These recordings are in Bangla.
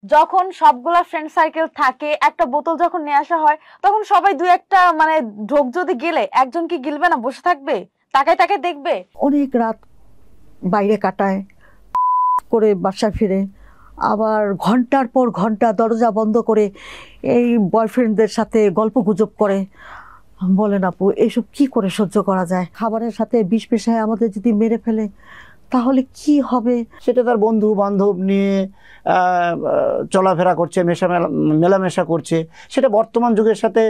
যখন সবগুলা ফ্রেন্ড সার্কেল থাকে, একটা বোতল যখন নিয়ে আসা হয়, তখন সবাই দুই একটা মানে ঢোক যদি গেলে একজন কি গিলবে না, বসে থাকবে তাকায় তাকায় দেখবে? অনেক রাত বাইরে কাটায়, করে বাসা ফিরে, আবার ঘন্টার পর ঘন্টা দরজা বন্ধ করে এই বয়ফ্রেন্ডদের সাথে গল্প গুজব করে। বলেন আপু, এইসব কি করে সহ্য করা যায়? খাবারের সাথে বিষ মিশায় আমাদের যদি মেরে ফেলে তাহলে কি হবে? সেটা তার বন্ধু বান্ধব নিয়ে চলাফেরা করছে, মেলামেশা করছে, সেটা বর্তমান যুগের সাথে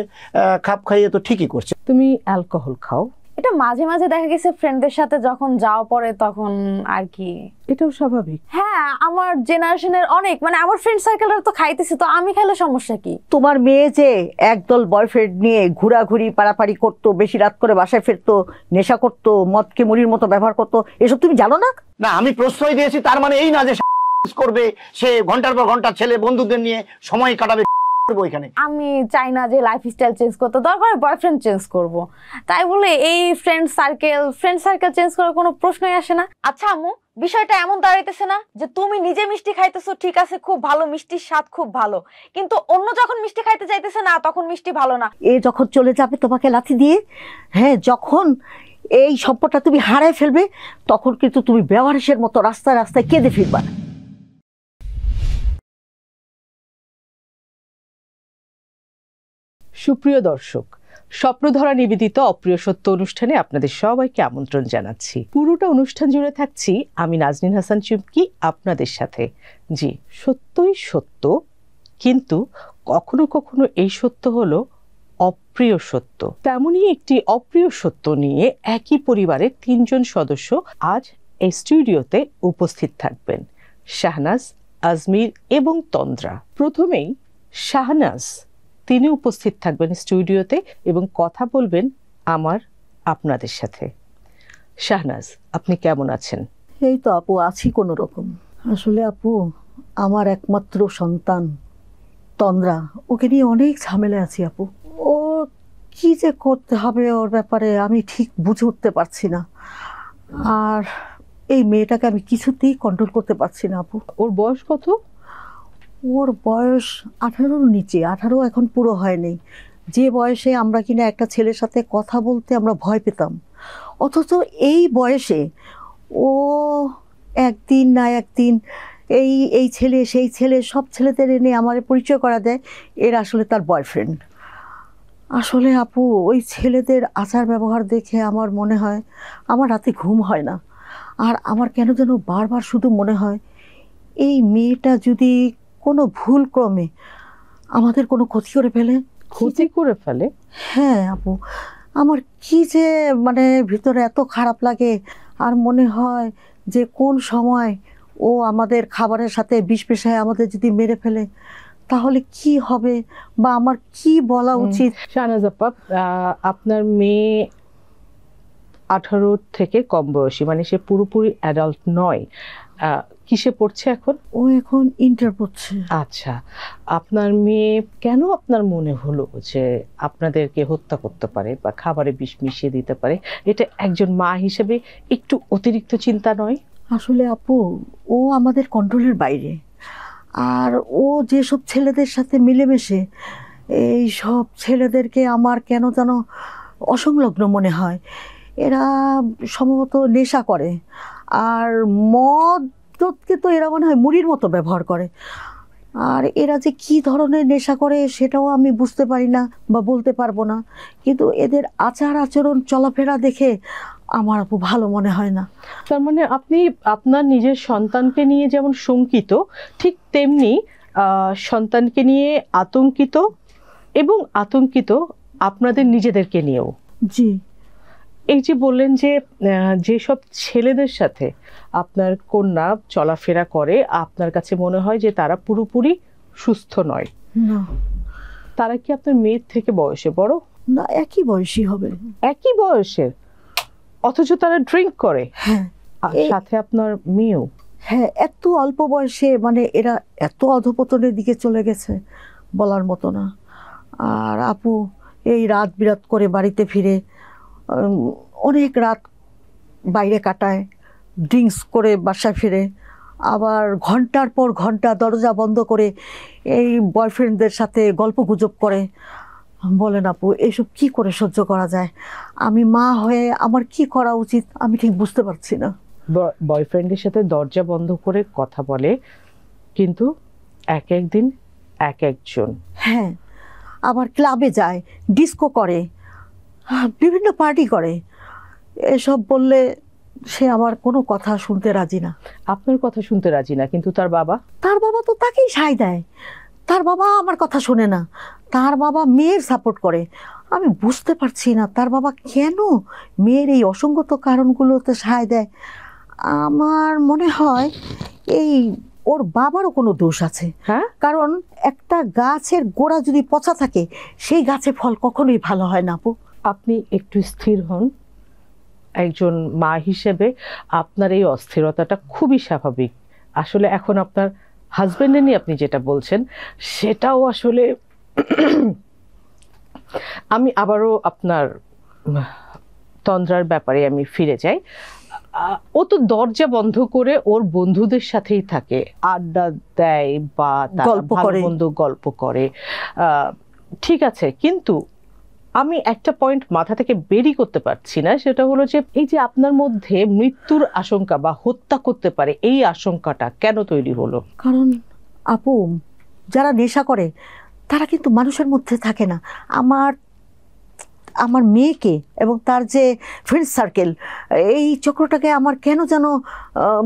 খাপ খাইয়ে তো ঠিকই করছে। তুমি অ্যালকোহল খাও? এটা মাঝে মাঝে দেখা গেছে ফ্রেন্ডদের সাথে যখন যাওয়া পড়ে তখন আর কি। এটাও স্বাভাবিক। হ্যাঁ, আমার জেনারেশনের অনেক মানে আমার ফ্রেন্ড সার্কেলরা তো খাইতেছে, তো আমি খাইলে সমস্যা কি? তোমার মেয়ে যে একদল বয়ফ্রেন্ড নিয়ে ঘোরাঘুরি পাড়াপাড়ি করতো, বেশি রাত করে বাসায় ফিরতো, নেশা করতো, মদকে মুড়ির মতো ব্যবহার করতো, এসব তুমি জানো না? না, আমি প্রশ্রয় দিয়েছি তার মানে এই না যে করবে সে ঘন্টার পর ঘন্টা ছেলে বন্ধুদের নিয়ে সময় কাটাবে। আমি চাই না যে লাইফস্টাইল চেঞ্জ করতে, দরকার বয়ফ্রেন্ড চেঞ্জ করব, তাই বলে এই ফ্রেন্ড সার্কেল চেঞ্জ করার কোনো প্রশ্নই আসে না। আচ্ছা আম্মু, বিষয়টা এমন দাঁড়াইতেছে না যে তুমি নিজে মিষ্টি খাইতেছো, ঠিক আছে, খুব ভালো, মিষ্টির স্বাদ খুব ভালো, কিন্তু অন্য যখন মিষ্টি খাইতে চাইতেছে না তখন মিষ্টি ভালো না। এ যখন চলে যাবে তোমাকে লাথি দিয়ে, হ্যাঁ, যখন এই সম্পদটা তুমি হারায় ফেলবে তখন কিন্তু তুমি বেওয়ারিশের মতো রাস্তায় রাস্তায় কেঁদে ফিরবা। সুপ্রিয় দর্শক, স্বপ্নধরা নিবেদিত অপ্রিয় সত্য অনুষ্ঠানে আপনাদের সবাইকে আমন্ত্রণ জানাচ্ছি। পুরোটা অনুষ্ঠান জুড়ে থাকছি আমি নাজনীন হাসান চুমকি আপনাদের সাথে। জি, সত্যই সত্য, কিন্তু কখনো কখনো এই সত্য হলো অপ্রিয় সত্য। তেমনই একটি অপ্রিয় সত্য নিয়ে একই পরিবারের 3 জন সদস্য আজ এই স্টুডিওতে উপস্থিত থাকবেন, শাহনাজ, আজমির এবং তন্দ্রা। প্রথমেই শাহনাজ, তিনি উপস্থিত থাকবেন স্টুডিওতে এবং কথা বলবেন আপনাদের সাথে। শাহনাজ, আপনি কেমন আছেন? এই তো আপু, আছি কোনো রকম। আসলে আপু, আমার একমাত্র সন্তান তন্দ্রা, ওকে নিয়ে অনেক ঝামেলা আছি আপু। ও কি যে করতে হবে ওর ব্যাপারে আমি ঠিক বুঝে উঠতে পারছি না, আর এই মেয়েটাকে আমি কিছুতেই কন্ট্রোল করতে পারছি না আপু। ওর বয়স কত? ওর বয়স 18-র নিচে, 18 এখন পুরো হয়নি। যে বয়সে আমরা কিনা একটা ছেলের সাথে কথা বলতে আমরা ভয় পেতাম, অথচ এই বয়সে ও একদিন না একদিন এই ছেলে সেই ছেলে সব ছেলেদের এনে আমার পরিচয় করা দেয় এরা আসলে তার বয়ফ্রেন্ড। আসলে আপু, ওই ছেলেদের আচার ব্যবহার দেখে আমার মনে হয় আমার রাতে ঘুম হয় না, আর আমার কেন যেন বারবার শুধু মনে হয় এই মেয়েটা যদি কোনো ভুল ক্রমে আমাদের কোনো ক্ষতি করে ফেলে। ক্ষতি করে ফেলে? হ্যাঁ আপু, আমার কি যে মানে ভিতরে এত খারাপ লাগে, আর মনে হয় যে কোন সময় ও আমাদের খাবারের সাথে বিষ মিশায় আমাদের যদি মেরে ফেলে তাহলে কি হবে বা আমার কি বলা উচিত। শাহনাজ আপা, আপনার মেয়ে 18 থেকে কম বয়সী, মানে সে পুরোপুরি অ্যাডাল্ট নয়। কিসে পড়ছে এখন? ও এখন ইন্টার পড়ছে। আচ্ছা, আপনার মেয়ে কেন আপনার মনে হলো যে আপনাদেরকে হত্যা করতে পারে বা খাবারে বিষ মিশিয়ে দিতে পারে? এটা একজন মা হিসেবে একটু অতিরিক্ত চিন্তা নয়? আসলে আপু, ও আমাদের কন্ট্রোলের বাইরে, আর ও যেসব ছেলেদের সাথে মিলেমিশে, এই সব ছেলেদেরকে আমার কেন যেন অসংলগ্ন মনে হয়। এরা সম্ভবত নেশা করে, আর মদকে তো এরা মনে হয় মুড়ির মতো ব্যবহার করে, আর এরা যে কি ধরনের নেশা করে সেটাও আমি বুঝতে পারি না বা বলতে পারবো না, কিন্তু এদের আচার আচরণ চলাফেরা দেখে আমার আপু ভালো মনে হয় না। তার মানে আপনি আপনার নিজের সন্তানকে নিয়ে যেমন শঙ্কিত, ঠিক তেমনি সন্তানকে নিয়ে আতঙ্কিত, এবং আতঙ্কিত আপনাদের নিজেদেরকে নিয়েও। জি। এই যে বললেন যে যেসব ছেলেদের সাথে আপনার কন্যা চলাফেরা করে আপনার কাছে মনে হয় যে তারা পুরোপুরি সুস্থ নয়। না। তারা কি আপনার মেয়ের থেকে বয়সে বড়? না, একই বয়সী হবে। একই বয়সের, অথচ তারা ড্রিঙ্ক করে? হ্যাঁ। আর সাথে আপনার মেয়েও? হ্যাঁ, এত অল্প বয়সে মানে এরা এত অধপতনের দিকে চলে গেছে বলার মতো না। আর আপু, এই রাত বিরাত করে বাড়িতে ফিরে অনেক রাত বাইরে কাটায়, ড্রিঙ্কস করে বাসায় ফিরে, আবার ঘন্টার পর ঘন্টা দরজা বন্ধ করে এই বয়ফ্রেন্ডদের সাথে গল্পগুজব করে। বলেন আপু, এসব কি করে সহ্য করা যায়? আমি মা হয়ে আমার কি করা উচিত আমি ঠিক বুঝতে পারছি না। বয়ফ্রেন্ডের সাথে দরজা বন্ধ করে কথা বলে, কিন্তু এক একদিন এক একজন। হ্যাঁ, আবার ক্লাবে যায়, ডিস্কো করে, বিভিন্ন পার্টি করে। এসব বললে সে আমার কোনো কথা শুনতে রাজি না। আপনার কথা শুনতে রাজি না, কিন্তু তার বাবা তো তাকেই সায় দেয়। তার বাবা আমার কথা শোনে না, তার বাবা মেয়ের সাপোর্ট করে। আমি বুঝতে পারছি না তার বাবা কেন মেয়ের এই অসঙ্গত কারণগুলোতে সায় দেয়। আমার মনে হয় এই ওর বাবারও কোনো দোষ আছে। হ্যাঁ, কারণ একটা গাছের গোড়া যদি পচা থাকে সেই গাছে ফল কখনোই ভালো হয় না আপু। আপনি একটু স্থির হন। একজন মা হিসেবে আপনার এই অস্থিরতাটা খুবই স্বাভাবিক। আসলে এখন আপনার হাজবেন্ডের নিয়ে আপনি যেটা বলছেন সেটাও আসলে আমি আবারও আপনার তন্দ্রার ব্যাপারে আমি ফিরে যাই। ও তো দরজা বন্ধ করে ওর বন্ধুদের সাথেই থাকে, আড্ডা দেয় বা গল্প করে, গল্প করে। ঠিক আছে, কিন্তু আমি একটা পয়েন্ট মাথা থেকে বেরই করতে পারছি না, সেটা হলো যে এই যে আপনার মধ্যে মৃত্যুর আশঙ্কা বা হত্যা করতে পারে এই আশঙ্কাটা কেন তৈরি হলো? কারণ আপু, যারা নেশা করে তারা কিন্তু মানুষের মধ্যে থাকে না। আমার মেয়েকে এবং তার যে ফ্রেন্ড সার্কেল, এই চক্রটাকে আমার কেন যেন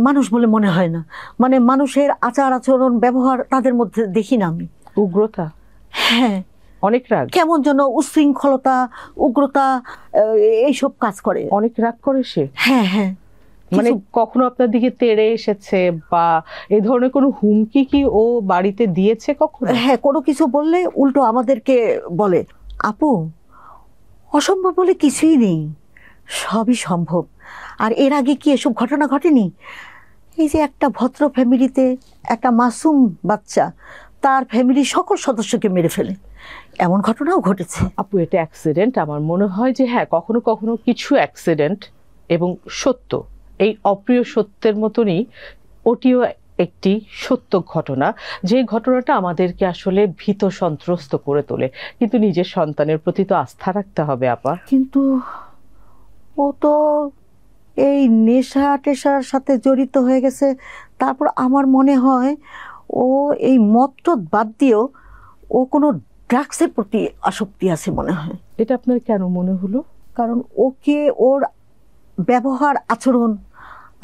মানুষ বলে মনে হয় না। মানে মানুষের আচার আচরণ ব্যবহার তাদের মধ্যে দেখি না আমি। উগ্রতা, হ্যাঁ, অনেক রাগ, কেমন যেন উশৃঙ্খলতা, উগ্রতা, এইসব কাজ করে। অনেক রাগ করে সে। হ্যাঁ হ্যাঁ, মানে কখনো আপনার দিকে তেড়ে এসেছে বা এই ধরনের কোনো হুমকি কি ও বাড়িতে দিয়েছে কখনো? হ্যাঁ, কোনো কিছু বললে উল্টো আমাদেরকে বলে। আপু, অসম্ভব বলে কিছুই নেই, সবই সম্ভব। আর এর আগে কি এসব ঘটনা ঘটেনি? এই যে একটা ভদ্র ফ্যামিলিতে একটা মাসুম বাচ্চা তার ফ্যামিলির সকল সদস্যকে মেরে ফেলে, এমন ঘটনাও ঘটেছে। আপু, এটা অ্যাক্সিডেন্ট? আমার মনে হয় যে হ্যাঁ, কখনো কখনো কিছু অ্যাক্সিডেন্ট এবং সত্য, এই অপ্রিয় সত্যের মতনই ওটিও একটি সত্য ঘটনা, যে ঘটনাটা আমাদেরকে আসলে ভীত সন্ত্রস্ত করে তোলে। কিন্তু নিজের সন্তানের প্রতি তো আস্থা রাখতে হবে আপা। কিন্তু ও তো এই নেশা টেশার সাথে জড়িত হয়ে গেছে। তারপর আমার মনে হয় ও এই মদ বাদ দিয়েও ও কোনো ড্রাগসের প্রতি আসক্তি আছে মনে হয়। এটা আপনার কেন মনে হলো? কারণ ওকে ওর ব্যবহার আচরণ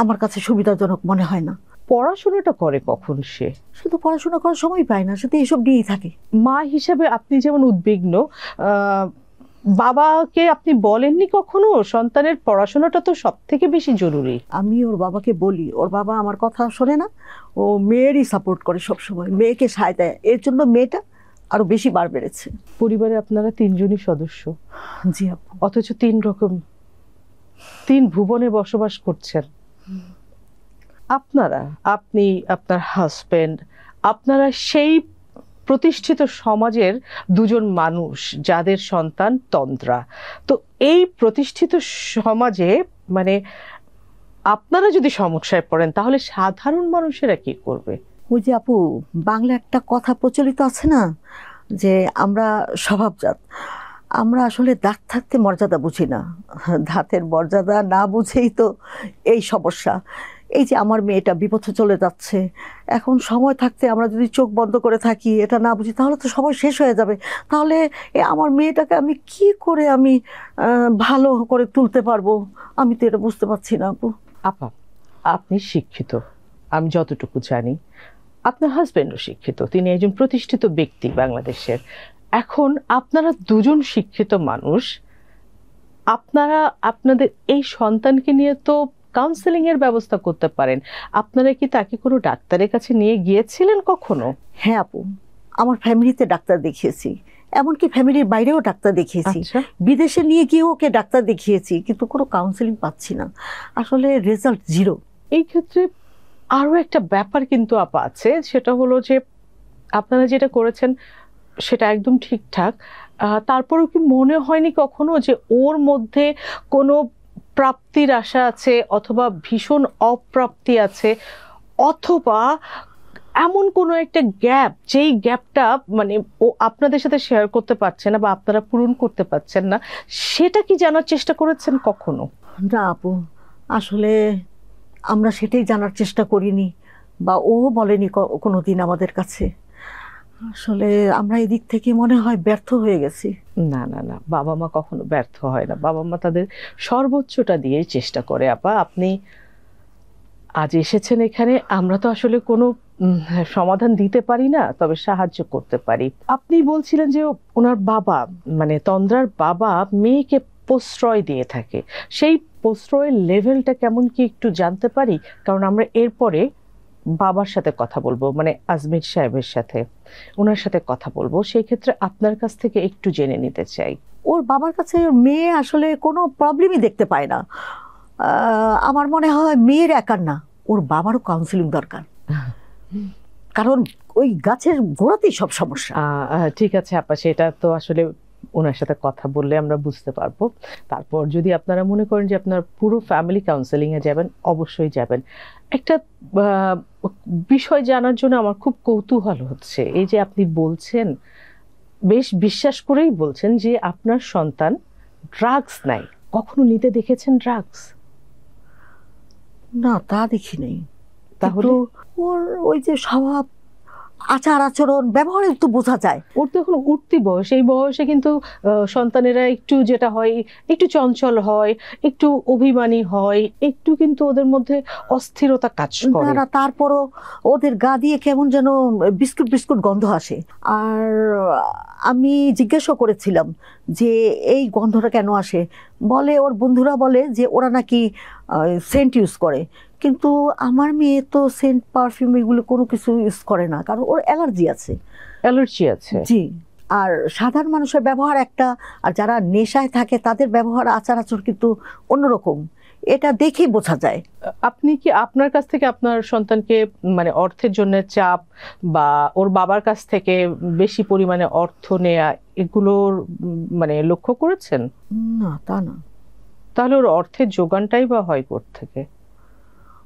আমার কাছে সুবিধাজনক মনে হয় না। পড়াশোনাটা করে কখন সে? শুধু পড়াশোনা করার সময় পায় না, শুধু এসব নিয়েই থাকে। মা হিসেবে আপনি যেমন উদ্বিগ্ন, বাবাকে আপনি বলেননি কখনো সন্তানের পড়াশোনাটা তো সব থেকে বেশি জরুরি? আমি ওর বাবাকে বলি, ওর বাবা আমার কথা শোনে না। ও মেয়েরই সাপোর্ট করে সব সময়, মেয়েকে সায় দেয়। এর জন্য মেয়েটা আরো বেশি বার বেড়েছে। পরিবারে আপনারা 3 জনই সদস্য, জি আপু। অথচ 3 ভুবনে বসবাস করছেন আপনারা। আপনি, আপনার হাজবেন্ড, আপনারা সেই প্রতিষ্ঠিত সমাজের 2 জন মানুষ যাদের সন্তান তন্দ্রা। তো এই প্রতিষ্ঠিত সমাজে মানে আপনারা যদি সমস্যায় পড়েন তাহলে সাধারণ মানুষেরা কি করবে? ওই যে আপু, বাংলা একটা কথা প্রচলিত আছে না, যে আমরা স্বভাবজাত। আমরা আসলে দাঁত থাকতে মর্যাদা বুঝি না, দাঁতের মর্যাদা না বুঝেই তো এই সমস্যা। এই যে আমার মেয়েটা বিপথে চলে যাচ্ছে, এখন সময় থাকতে আমরা যদি চোখ বন্ধ করে থাকি, এটা না বুঝি, তাহলে তো সময় শেষ হয়ে যাবে। তাহলে আমার মেয়েটাকে আমি কি করে আমি ভালো করে তুলতে পারবো, আমি তো এটা বুঝতে পারছি না আপু। আপা, আপনি শিক্ষিত, আমি যতটুকু জানি। আপনার হাজবেন্ডও শিক্ষিত, তিনি একজন প্রতিষ্ঠিত ব্যক্তি বাংলাদেশের। এখন আপনারা 2 জন শিক্ষিত মানুষ, আপনারা আপনাদের এই সন্তানকে নিয়ে তো কাউন্সেলিং এর ব্যবস্থা করতে পারেন। আপনারা কি তাকে কোনো ডাক্তারের কাছে নিয়ে গিয়েছিলেন কখনো? হ্যাঁ আপু, আমার ফ্যামিলিতে ডাক্তার দেখিয়েছি, এমনকি ফ্যামিলির বাইরেও ডাক্তার দেখিয়েছি। বিদেশে নিয়ে গিয়ে ওকে ডাক্তার দেখিয়েছি, কিন্তু কোনো কাউন্সেলিং পাচ্ছি না, আসলে রেজাল্ট 0। এই ক্ষেত্রে আরো একটা ব্যাপার কিন্তু আপা আছে, সেটা হলো যে আপনারা যেটা করেছেন সেটা একদম ঠিকঠাক। তারপরেও কি মনে হয়নি কখনো যে ওর মধ্যে কোনো প্রাপ্তির আশা আছে অথবা ভীষণ অপ্রাপ্তি আছে? অথবা এমন কোনো একটা গ্যাপ, যেই গ্যাপটা মানে ও আপনাদের সাথে শেয়ার করতে পারছে না বা আপনারা পূরণ করতে পারছেন না, সেটা কি জানার চেষ্টা করেছেন কখনো? না আপু, আসলে আমরা সেটাই জানার চেষ্টা করিনি, বা ও বলেনি কোনো দিন আমাদের কাছে। আসলে আমরা এদিক থেকে মনে হয় ব্যর্থ হয়ে গেছি। না না না, বাবা মা কখনো ব্যর্থ হয় না, বাবা মা তাদের সর্বোচ্চটা দিয়েই চেষ্টা করে। আপা, আপনি আজ এসেছেন এখানে, আমরা তো আসলে কোনো সমাধান দিতে পারি না, তবে সাহায্য করতে পারি। আপনি বলছিলেন যে ওনার বাবা মানে তন্দ্রার বাবা মেয়েকে প্রশ্রয় দিয়ে থাকে, সেই প্রশ্রয়ের লেভেলটা কেমন কি একটু জানতে পারি? কারণ আমরা এরপরে বাবার সাথে কথা বলবো, মানে আজমির সাহেবের সাথে, ওনার সাথে কথা বলবো। সেই ক্ষেত্রে আপনার কাছ থেকে একটু জেনে নিতে চাই। ওর বাবার কাছে মেয়ে আসলে কোনো প্রবলেমই দেখতে পায় না। আমার মনে হয় মেয়ের একার না, ওর বাবারও কাউন্সিলিং দরকার, কারণ ওই গাছের গোড়াতেই সব সমস্যা। ঠিক আছে আপা, সেটা তো আসলে ওনার সাথে কথা বললে আমরা বুঝতে পারবো। তারপর যদি আপনারা মনে করেন যে আপনার পুরো ফ্যামিলি কাউন্সেলিং এ যাবেন, অবশ্যই যাবেন। একটা বিষয় জানার জন্য আমার খুব কৌতূহল হচ্ছে, এই যে আপনি বলছেন, বেশ বিশ্বাস করেই বলছেন যে আপনার সন্তান ড্রাগস নেয়, কখনো নিতে দেখেছেন ড্রাগস? না, তা দেখি নেই। তাহলে ওর ওই যে স্বভাব, আচার আচরণ, ব্যবহারে তো বোঝা যায়। ওর তো এখন উঠতি বয়স, এই বয়সে কিন্তু সন্তানেরা একটু যেটা হয়, একটু চঞ্চল হয়, একটু অভিমানী হয়, একটু কিন্তু ওদের মধ্যে অস্থিরতা কাজ করে। না, তারপরও ওদের গা দিয়ে কেমন যেন বিস্কুট বিস্কুট গন্ধ আসে। আর আমি জিজ্ঞাসা করেছিলাম যে এই গন্ধটা কেন আসে, বলে ওর বন্ধুরা বলে যে ওরা নাকি সেন্ট ইউজ করে, কিন্তু আমার মেয়ে তো সেন্ট পারফিউম এগুলো কোনো কিছু ইউজ করে না, কারণ ওর অ্যালার্জি আছে। অ্যালার্জি আছে? জি। আর সাধারণ মানুষের ব্যবহার একটা, আর যারা নেশায় থাকে তাদের ব্যবহার আচার আচরণ কিন্তু অন্যরকম, এটা দেখেই বোঝা যায়। আপনি কি আপনার কাছ থেকে আপনার সন্তানকে মানে অর্থের জন্য চাপ বা ওর বাবার কাছ থেকে বেশি পরিমাণে অর্থ নেয়া, এগুলোর মানে লক্ষ্য করেছেন? না, তা না। তাহলে ওর অর্থের যোগানটাই বা হয় কোত্থেকে?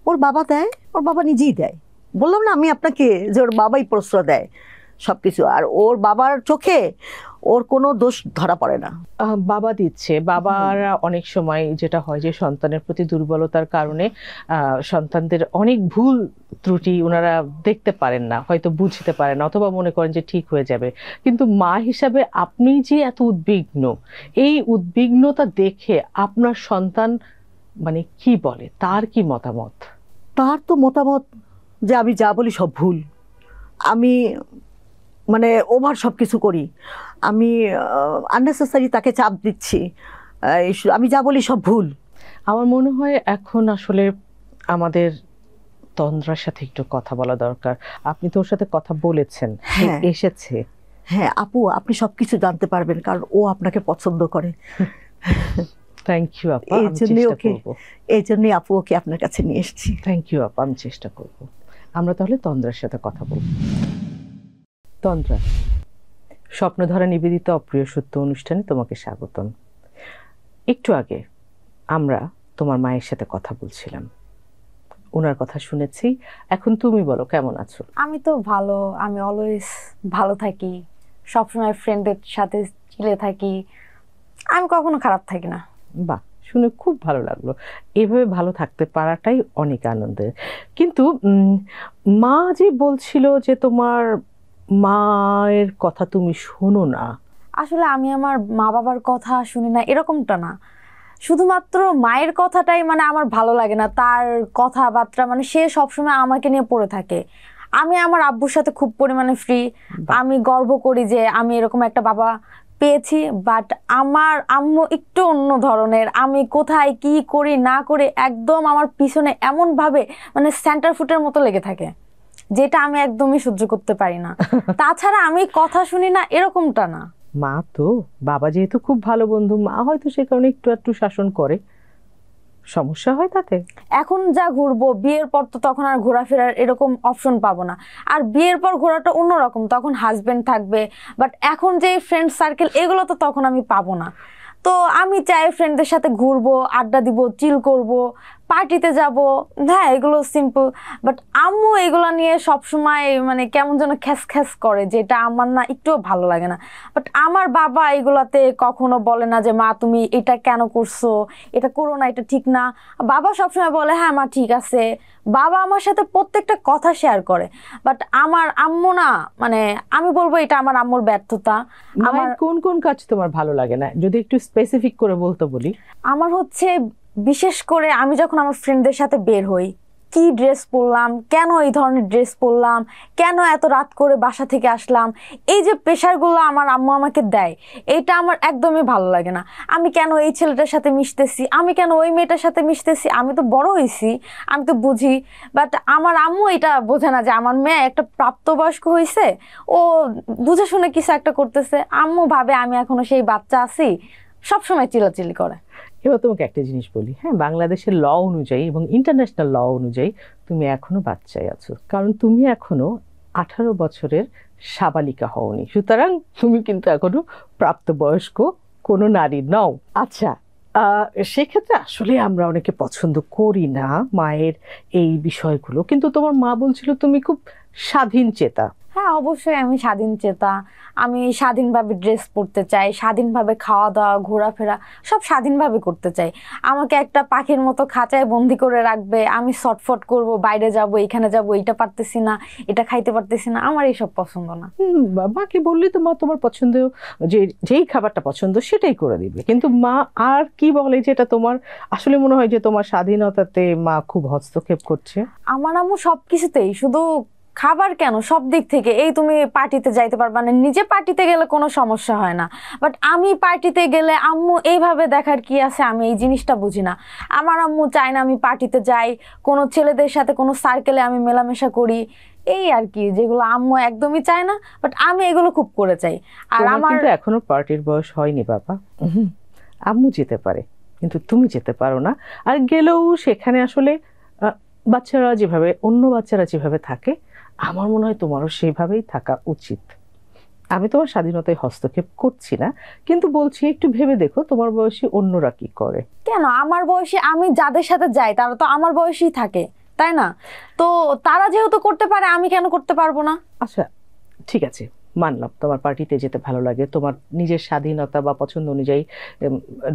ওর বাবা দেয়, ওর বাবা নিজেই দেয়। বললাম না আমি আপনাকে যে ওর বাবাই প্রশ্রয় দেয় সবকিছু, আর ওর বাবার চোখে ওর কোনো দোষ ধরা পড়ে না। বাবা দিচ্ছে, বাবারা অনেক সময় যেটা হয় যে সন্তানের প্রতি দুর্বলতার কারণে সন্তানদের অনেক ভুল ত্রুটি ওনারা দেখতে পারেন না, হয়তো বুঝতে পারেন না, অথবা মনে করেন যে ঠিক হয়ে যাবে। কিন্তু মা হিসাবে আপনি যে এত উদ্বিগ্ন, এই উদ্বিগ্নতা দেখে আপনার সন্তান মানে কি বলে, তার কি মতামত? তার তো মতামত যে আমি যা বলি সব ভুল, আমি মানে ওভার সব কিছু করি, আমি আননেসেসারি তাকে চাপ দিচ্ছি, আমি যা বলি সব ভুল। আমার মনে হয় এখন আসলে আমাদের তন্দ্রার সাথে একটু কথা বলা দরকার। আপনি তো ওর সাথে কথা বলেছেন, হ্যাঁ এসেছে? হ্যাঁ আপু, আপনি সবকিছু জানতে পারবেন, কারণ ও আপনাকে পছন্দ করে। থ্যাংক ইউ আপা, এই আমি জন্যই চেষ্টা ওকে, করব। এই জন্যই আপু ওকে আপনার কাছে নিয়ে এসেছি। থ্যাংক ইউ আপা, আমি চেষ্টা করব। আমরা তাহলে তন্দ্রার সাথে কথা বলব। তন্দ্রা, স্বপ্নধরা নিবেদিত অপ্রিয় সত্য অনুষ্ঠানে তোমাকে স্বাগতম। একটু আগে আমরা তোমার মায়ের সাথে কথা বলছিলাম, ওনার কথা শুনেছি। এখন তুমি বলো, কেমন আছো? আমি তো ভালো, আমি অলওয়েজ ভালো থাকি, সবসময় ফ্রেন্ডের সাথে চিলে থাকি, আমি কখনো খারাপ থাকি না। বাহ, শুনে খুব ভালো লাগলো। এভাবে ভালো থাকতে পারাটাই অনেক আনন্দের। কিন্তু মা যে বলছিল যে তোমার মায়ের কথা তুমি শোনো না। আসলে আমি আমার মা বাবার কথা শুনি না এরকমটা না, শুধুমাত্র মায়ের কথাটাই মানে আমার ভালো লাগে না, তার কথাবার্তা মানে সে সবসময় আমাকে নিয়ে পড়ে থাকে। আমি আমার আব্বুর সাথে খুব পরিমাণে ফ্রি, আমি গর্ব করি যে আমি এরকম একটা বাবা পেয়েছি। বাট আমার আম্মু একটু অন্য ধরনের, আমি কোথায় কি করি না করি একদম আমার পিছনে এমন ভাবে মানে সেন্টার ফুটের মতো লেগে থাকে, যেটা আমি একদমই সহ্য করতে পারি না। তাছাড়া আমি কথা শুনি না এরকমটা না। মা তো, বাবা যেহেতু খুব ভালো বন্ধু, মা হয়তো সে কারণে একটু একটু শাসন করে, সমস্যা হয় তাতে। এখন যা ঘুরবো, বিয়ের পর তো তখন আর ঘোরাফেরার এরকম অপশন পাবো না, আর বিয়ের পর ঘোরাটা অন্যরকম, তখন হাজবেন্ড থাকবে। বাট এখন যে ফ্রেন্ড সার্কেল এগুলো তো তখন আমি পাবো না। তো আমি চাই ফ্রেন্ডদের সাথে ঘুরবো, আড্ডা দিব, চিল করব, পার্টিতে যাব, হ্যাঁ এগুলো সিম্পল। বাট আম্মু এগুলো নিয়ে সবসময় মানে কেমন যেন খ্যাস খ্যাস করে, যেটা আমার না একটুও ভালো লাগে না। বাট আমার বাবা এগুলাতে কখনো বলে না যে মা তুমি এটা কেন করছো, এটা করো না, এটা ঠিক না। বাবা সবসময় বলে হ্যাঁ মা ঠিক আছে। বাবা আমার সাথে প্রত্যেকটা কথা শেয়ার করে। বাট আমার আম্মু না, মানে আমি বলবো এটা আমার আম্মুর ব্যর্থতা। আমার কোন কোন কাজ তোমার ভালো লাগে না, যদি একটু স্পেসিফিক করে বলতে বলি? আমার হচ্ছে বিশেষ করে আমি যখন আমার ফ্রেন্ডদের সাথে বের হই, কি ড্রেস পরলাম, কেন এই ধরনের ড্রেস পরলাম, কেন এত রাত করে বাসা থেকে আসলাম, এই যে প্রেশারগুলো আমার আম্মু আমাকে দেয়, এটা আমার একদমই ভালো লাগে না। আমি কেন এই ছেলেটার সাথে মিশতেছি, আমি কেন ওই মেয়েটার সাথে মিশতেছি, আমি তো বড় হয়েছি, আমি তো বুঝি। বাট আমার আম্মু এটা বোঝে না যে আমার মেয়ে একটা প্রাপ্তবয়স্ক হয়েছে, ও বুঝে শুনে কিছু একটা করতেছে। আম্মু ভাবে আমি এখনো সেই বাচ্চা আছি, সবসময় চিল্লাচিল্লি করে। এবার তোমাকে একটা জিনিস বলি, হ্যাঁ বাংলাদেশের ল অনুযায়ী এবং ইন্টারন্যাশনাল ল অনুযায়ী তুমি এখনো বাচ্চাই আছো, কারণ তুমি এখনো 18 বছরের সাবালিকা হওনি, সুতরাং তুমি কিন্তু এখনো প্রাপ্তবয়স্ক কোনো নারী নও। আচ্ছা, সেক্ষেত্রে আসলে আমরা অনেকে পছন্দ করি না মায়ের এই বিষয়গুলো, কিন্তু তোমার মা বলছিল তুমি খুব স্বাধীন চেতা। হ্যাঁ অবশ্যই আমি স্বাধীন চেতা। আমি স্বাধীনভাবে ড্রেস পরতে চাই, স্বাধীনভাবে খাওয়া দাওয়া ঘোরাফেরা সব স্বাধীনভাবে করতে চাই। আমাকে একটা পাখির মতো খাঁচায় বন্দি করে রাখবে, আমি শটফট করব, বাইরে যাব, এখানে যাব, এইটা পারতেছি না, এটা খাইতে পারতেছি না, আমার এইসব পছন্দ না। মাকে বললে তো মা তোমার পছন্দ, যেই খাবারটা পছন্দ সেটাই করে দিবে, কিন্তু মা আর কি বলে যেটা তোমার আসলে মনে হয় যে তোমার স্বাধীনতাতে মা খুব হস্তক্ষেপ করছে? আমার আম্মু সবকিছুতেই, শুধু খাবার কেন সব দিক থেকে, এই তুমি পার্টিতে যাইতে পারবা না, নিজে পার্টিতে গেলে কোনো সমস্যা হয় না, বাট আমি পার্টিতে গেলে আম্মু এইভাবে দেখার কি আছে, আমি এই জিনিসটা বুঝি না। আমার আম্মু চায় না আমি পার্টিতে যাই, কোনো ছেলেদের সাথে কোনো সার্কেলে আমি মেলামেশা করি, এই আর কি, যেগুলো আম্মু একদমই চায় না, বাট আমি এগুলো খুব করে চাই। আর আমার কিন্তু এখনো পার্টির বয়স হয়নি বাবা। আম্মু যেতে পারে কিন্তু তুমি যেতে পারো না, আর গেলেও সেখানে আসলে বাচ্চারা যেভাবে, অন্য বাচ্চারা যেভাবে থাকে, আমার মনে হয় তোমারও সেভাবেই থাকা উচিত। আমি তোমার স্বাধীনতায় হস্তক্ষেপ করছি না, কিন্তু বলছি একটু ভেবে দেখো তোমার বয়সী অন্যরা কি করে। কেন আমার বয়সী আমি যাদের সাথে যাই তারা তো আমার বয়সী থাকে, তাই না? তো তারা যেহেতু করতে পারে আমি কেন করতে পারবো না? আচ্ছা ঠিক আছে, মানলাম তোমার পার্টিতে যেতে ভালো লাগে, তোমার নিজের স্বাধীনতা বা পছন্দ অনুযায়ী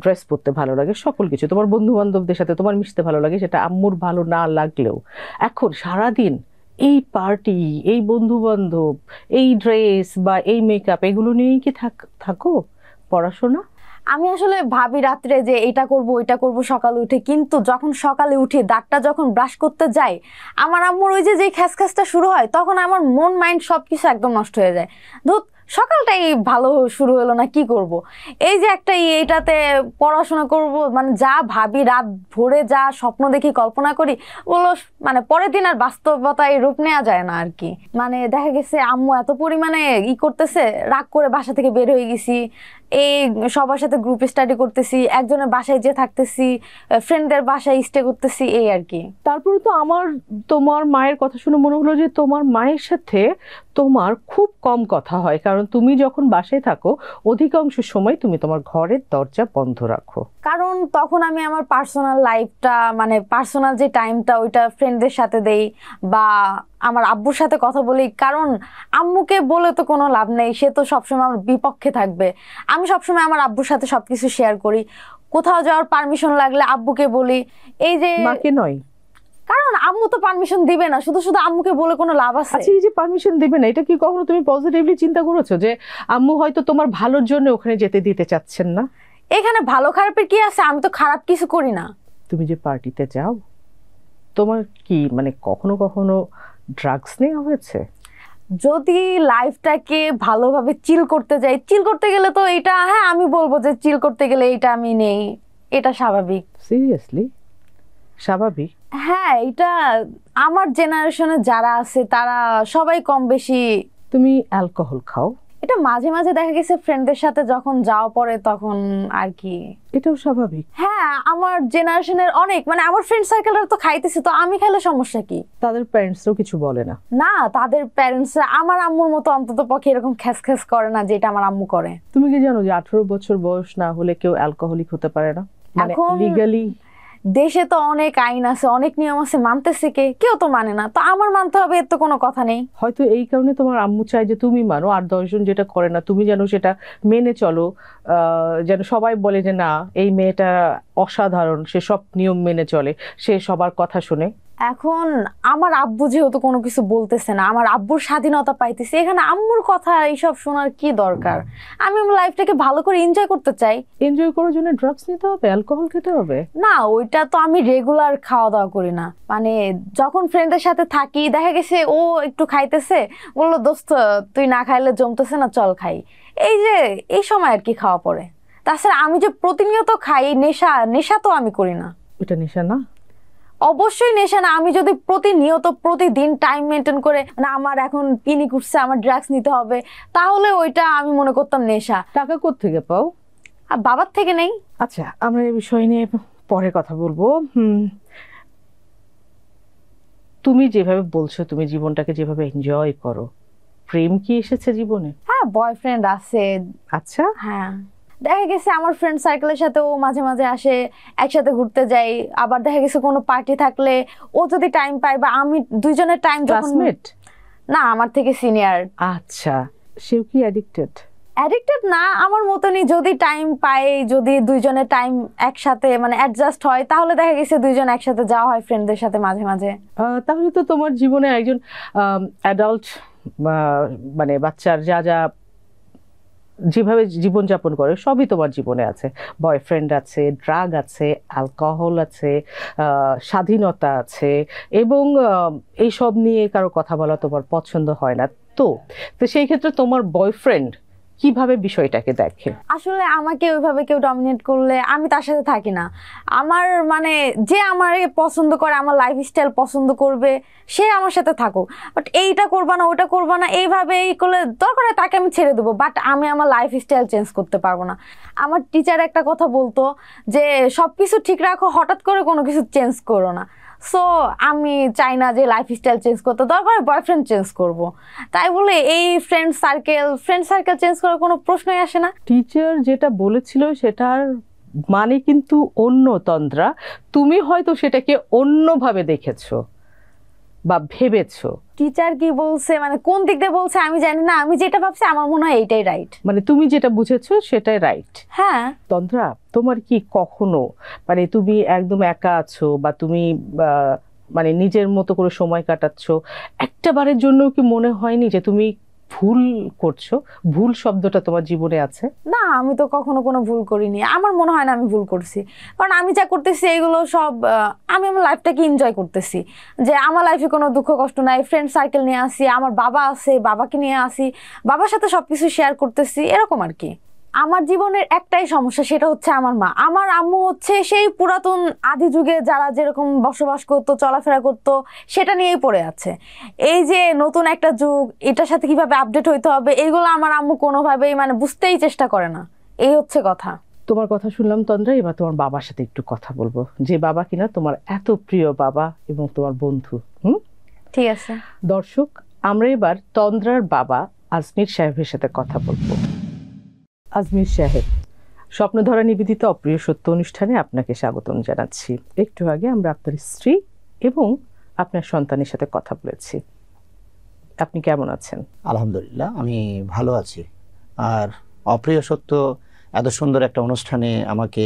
ড্রেস পরতে ভালো লাগে, সকল কিছু, তোমার বন্ধু বান্ধবদের সাথে তোমার মিশতে ভালো লাগে, সেটা আম্মুর ভালো না লাগলেও এখন সারাদিন এই পার্টি, এই বন্ধু বান্ধব, এই ড্রেস বা এই মেকআপ এগুলো নিয়েই কি থাকো? পড়াশোনা? আমি আসলে ভাবি রাত্রে যে এটা করব ওইটা করব সকালে উঠে, কিন্তু যখন সকালে উঠে দাঁতটা যখন ব্রাশ করতে যাই, আমার আম্মুর ওই যে খ্যাসখ্যাসটা শুরু হয়, তখন আমার মন মাইন্ড সবকিছু একদম নষ্ট হয়ে যায়। ধুত, সকালটাই ভালো শুরু হলো না, কি করব? এই যে একটা এইটাতে পড়াশোনা করব, মানে যা ভাবি রাত ভোরে, যা স্বপ্ন দেখি, কল্পনা করি, ওগুলো মানে পরের দিন আর বাস্তবতায় রূপ নেওয়া যায় না আর কি। মানে দেখা গেছে আম্মু এত পরিমাণে করতেছে, রাগ করে বাসা থেকে বের হয়ে গেছি, এই সবার সাথে গ্রুপ স্টাডি করতেছি, একজনের বাসায় যেয়ে থাকতেছি, ফ্রেন্ডদের বাসায় স্টে করতেছি, এই আর কি। তারপরে তো আমার তোমার মায়ের কথা শুনে মনে হলো যে তোমার মায়ের সাথে তোমার খুব কম কথা হয়, কারণ তুমি যখন বাসায় থাকো অধিকাংশ সময় তুমি তোমার ঘরের দরজা বন্ধ রাখো। কারণ তখন আমি আমার পার্সোনাল লাইফটা, মানে পার্সোনাল যে টাইমটা, ওইটা ফ্রেন্ডদের সাথে দেই বা আমার আব্বুর সাথে কথা বলি। কারণ আম্মুকে বলে তো কোনো লাভ নেই, সে তো সবসময় আমার বিপক্ষে থাকবে। আমি সবসময় আমার আব্বুর সাথে সবকিছু শেয়ার করি, কোথাও যাওয়ার পারমিশন লাগলে আব্বুকে বলি। এই যে মাকে নয়, কারণ আম্মু তো পারমিশন দিবে না, শুধু শুধু আম্মুকে বলে কোনো লাভ আছে? আচ্ছা এই যে পারমিশন দিবে না, এটা কি কখনো তুমি পজিটিভলি চিন্তা করেছো যে আম্মু হয়তো তোমার ভালোর জন্য ওখানে যেতে দিতে চাচ্ছেন না? এখানে ভালো খারাপের কি আছে? আমি তো খারাপ কিছু করি না। তুমি যে পার্টিতে যাও, তোমার কি মানে কখনো কখনো ড্রাগস নেওয়া হয়েছে? যদি লাইফটাকে ভালোভাবে চিল করতে যাই, চিল করতে গেলে তো এটা, হ্যাঁ আমি বলবো যে চিল করতে গেলে এটা আমি নেই, এটা স্বাভাবিক। সিরিয়াসলি স্বাভাবিক? হ্যাঁ, এটা আমার জেনারেশনে যারা আছে তারা সবাই কম বেশি। তুমি অ্যালকোহল খাও? এটা মাঝে মাঝে দেখা গেছে ফ্রেন্ডদের সাথে যখন যাওয়া পড়ে তখন আর কি। এটাও স্বাভাবিক? হ্যাঁ, আমার জেনারেশনের অনেক, মানে আমার ফ্রেন্ড সার্কেলরা তো খাইতেছে, তো আমি খেলে সমস্যা কি? তাদের প্যারেন্টসও কিছু বলে না? না, তাদের প্যারেন্টস আমার আম্মুর মতো অন্তত পক্ষে এরকম খ্যাস খ্যাস করে না যেটা আমার আম্মু করে। তুমি কি জানো যে 18 বছর বয়স না হলে কেউ অ্যালকোহলিক হতে পারে না, মানে এখন লিগালি? দেশে তো অনেক আইন আছে, অনেক নিয়ম আছে, মানতেছে কে? কেউ তো মানে না, তো আমার মানতে হবে এর তো কোনো কথা নেই। হয়তো এই কারণে তোমার আম্মু চায় যে তুমি মানো, আর 10 জন যেটা করে না তুমি যেন সেটা মেনে চলো, যেন সবাই বলে যে না এই মেয়েটা অসাধারণ, সে সব নিয়ম মেনে চলে, সে সবার কথা শুনে। এখন আমার আব্বু যেহেতু কোনো কিছু বলতেছে না, আমার আব্বুর স্বাধীনতা পাইতেছে, এখানে আম্মুর কথা এইসব শোনার কি দরকার? আমি আমার লাইফটাকে ভালো করে এনজয় করতে চাই। এনজয় করার জন্য ড্রাগস নিতে হবে, অ্যালকোহল খেতে হবে? না, ওইটা তো আমি রেগুলার খাওয়া দাওয়া করি না। মানে যখন ফ্রেন্ডের সাথে থাকি, দেখা গেছে ও একটু খাইতেছে, বললো দোস্ত তুই না খাইলে জমতেছে না, চল খাই। এই সময় আর কি খাওয়া পড়ে। তাছাড়া আমি যে প্রতিনিয়ত খাই, নেশা তো আমি করি না। এটা নেশা না? অবশ্যই নেশা না। আমি যদি প্রতিনিয়ত প্রতিদিন টাইম মেনটেন করে, মানে আমার এখন পিনিক উঠছে, আমার ড্রাগস নিতে হবে, তাহলে ওইটা আমি মনে করতাম নেশা। টাকা কোত্থেকে পাও? আর বাবার থেকে নেই। আচ্ছা, আমরা এই বিষয় নিয়ে পরে কথা বলবো। তুমি যেভাবে বলছো তুমি জীবনটাকে যেভাবে এনজয় করো, প্রেম কি এসেছে জীবনে? হ্যাঁ, বয়ফ্রেন্ড আছে। আচ্ছা, হ্যাঁ, দেখা গেছে আমার ফ্রেন্ড সার্কেলের সাথে ও মাঝে মাঝে আসে, একসাথে ঘুরতে যাই। আবার দেখা গেছে কোনো পার্টি থাকলে ও যদি টাইম পায় বা আমি, দুইজনের টাইম যখন। ক্লাসমেট? না, আমার থেকে সিনিয়র। আচ্ছা, সেও কি অ্যাডিক্টেড? অ্যাডিক্টেড না, আমার মতনই। যদি টাইম পাই, যদি দুইজনের টাইম একসাথে মানে অ্যাডজাস্ট হয়, তাহলে দেখা গেছে দুইজন একসাথে যাওয়া হয় ফ্রেন্ডদের সাথে মাঝে মাঝে। তাহলে তো তোমার জীবনে একজন অ্যাডাল্ট, মানে বাচ্চার যা যা যেভাবে জীবনযাপন করে সবই তোমার জীবনে আছে। বয়ফ্রেন্ড আছে, ড্রাগ আছে, অ্যালকোহল আছে, স্বাধীনতা আছে, এবং এই সব নিয়ে কারো কথা বলা তোমার পছন্দ হয় না। তো সেই ক্ষেত্রে তোমার বয়ফ্রেন্ড কিভাবে বিষয়টাকে দেখে? আসলে আমাকে ওইভাবে কেউ ডমিনেট করলে আমি তার সাথে থাকি না। আমার মানে যে আমার পছন্দ করে, আমার লাইফস্টাইল পছন্দ করবে, সে আমার সাথে থাকুক। বাট এইটা করবা না, ওটা করবা না, এইভাবে এই করলে দরকার হয় তাকে আমি ছেড়ে দেবো। বাট আমি আমার লাইফস্টাইল চেঞ্জ করতে পারবো না। আমার টিচার একটা কথা বলতো যে সবকিছু ঠিক রাখো, হঠাৎ করে কোনো কিছু চেঞ্জ করো না। সো আমি চাই না যে লাইফস্টাইল চেঞ্জ করতে, দরকার হয় বয়ফ্রেন্ড চেঞ্জ করব। তাই বলে এই ফ্রেন্ড সার্কেল চেঞ্জ করার কোনো প্রশ্নই আসে না। টিচার যেটা বলেছিল সেটার মানে কিন্তু অন্য, তন্দ্রা। তুমি হয়তো সেটাকে অন্যভাবে দেখেছো বা ভেবেছো। টিচার কি বলছে মানে কোন দিক দিয়ে বলছে আমি জানি না, আমি যেটা ভাবছি আমার মনে হয় এইটাই রাইট। মানে তুমি যেটা বুঝেছো সেটাই রাইট। হ্যাঁ। তন্দ্রা, তোমার কি কখনো মানে তুমি একদম একা আছো বা তুমি মানে নিজের মতো করে সময় কাটাচ্ছো, একটা বারের জন্য কি মনে হয়নি যে তুমি ভুল করছো? ভুল শব্দটা তোমার জীবনে আছে? না, আমি তো কখনো কোনো ভুল করিনি। আমার মনে হয় না আমি ভুল করছি, কারণ আমি যা করতেছি এগুলো সব আমি আমার লাইফটাকে এনজয় করতেছি। যে আমার লাইফে কোনো দুঃখ কষ্ট নাই, ফ্রেন্ড সার্কেল নিয়ে আসি, আমার বাবা আছে, বাবাকে নিয়ে আসি, বাবার সাথে সবকিছু শেয়ার করতেছি, এরকম আর কি। আমার জীবনের একটাই সমস্যা, সেটা হচ্ছে আমার মা। আমার আম্মু হচ্ছে সেই পুরাতন আদি যুগে যারা যেরকম বসবাস করতো, চলাফেরা করতো, সেটা নিয়েই পড়ে আছে। এই যে নতুন একটা যুগ, এটার সাথে কিভাবে আপডেট হইতে হবে, এগুলো আমার আম্মু কোনোভাবেই মানে বুঝতেই চেষ্টা করে না। এই হচ্ছে কথা। তোমার কথা শুনলাম তন্দ্রা, এবার তোমার বাবার সাথে একটু কথা বলবো, যে বাবা কিনা তোমার এত প্রিয় বাবা এবং তোমার বন্ধু। ঠিক আছে দর্শক, আমরা এবার তন্দ্রার বাবা আজমির সাহেবের সাথে কথা বলবো। আজমির সাহেব, স্বপ্নধরা নিবেদিত অপ্রিয় সত্য অনুষ্ঠানে আপনাকে স্বাগতম জানাচ্ছি। একটু আগে আমরা আপনার স্ত্রী এবং আপনার সন্তানের সাথে কথা বলেছি। আপনি কেমন আছেন? আলহামদুলিল্লাহ, আমি ভালো আছি। আর অপ্রিয় সত্য এত সুন্দর একটা অনুষ্ঠানে আমাকে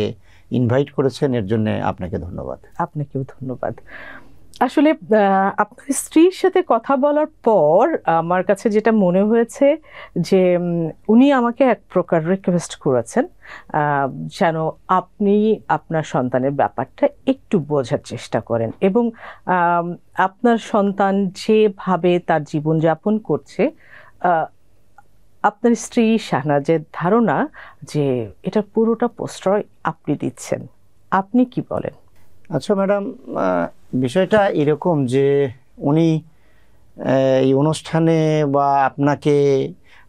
ইনভাইট করেছেন, এর জন্য আপনাকে ধন্যবাদ। আপনাকেও ধন্যবাদ। আসলে আপনার স্ত্রীর সাথে কথা বলার পর আমার কাছে যেটা মনে হয়েছে যে উনি আমাকে এক প্রকার রিকোয়েস্ট করেছেন যেন আপনি আপনার সন্তানের ব্যাপারটা একটু বোঝার চেষ্টা করেন, এবং আপনার সন্তান যেভাবে তার জীবনযাপন করছে, আপনার স্ত্রী শাহনাজের ধারণা যে এটা পুরোটা প্রশ্রয় আপনি দিচ্ছেন। আপনি কি বলেন? আচ্ছা ম্যাডাম, বিষয়টা এরকম যে উনি এই অনুষ্ঠানে বা আপনাকে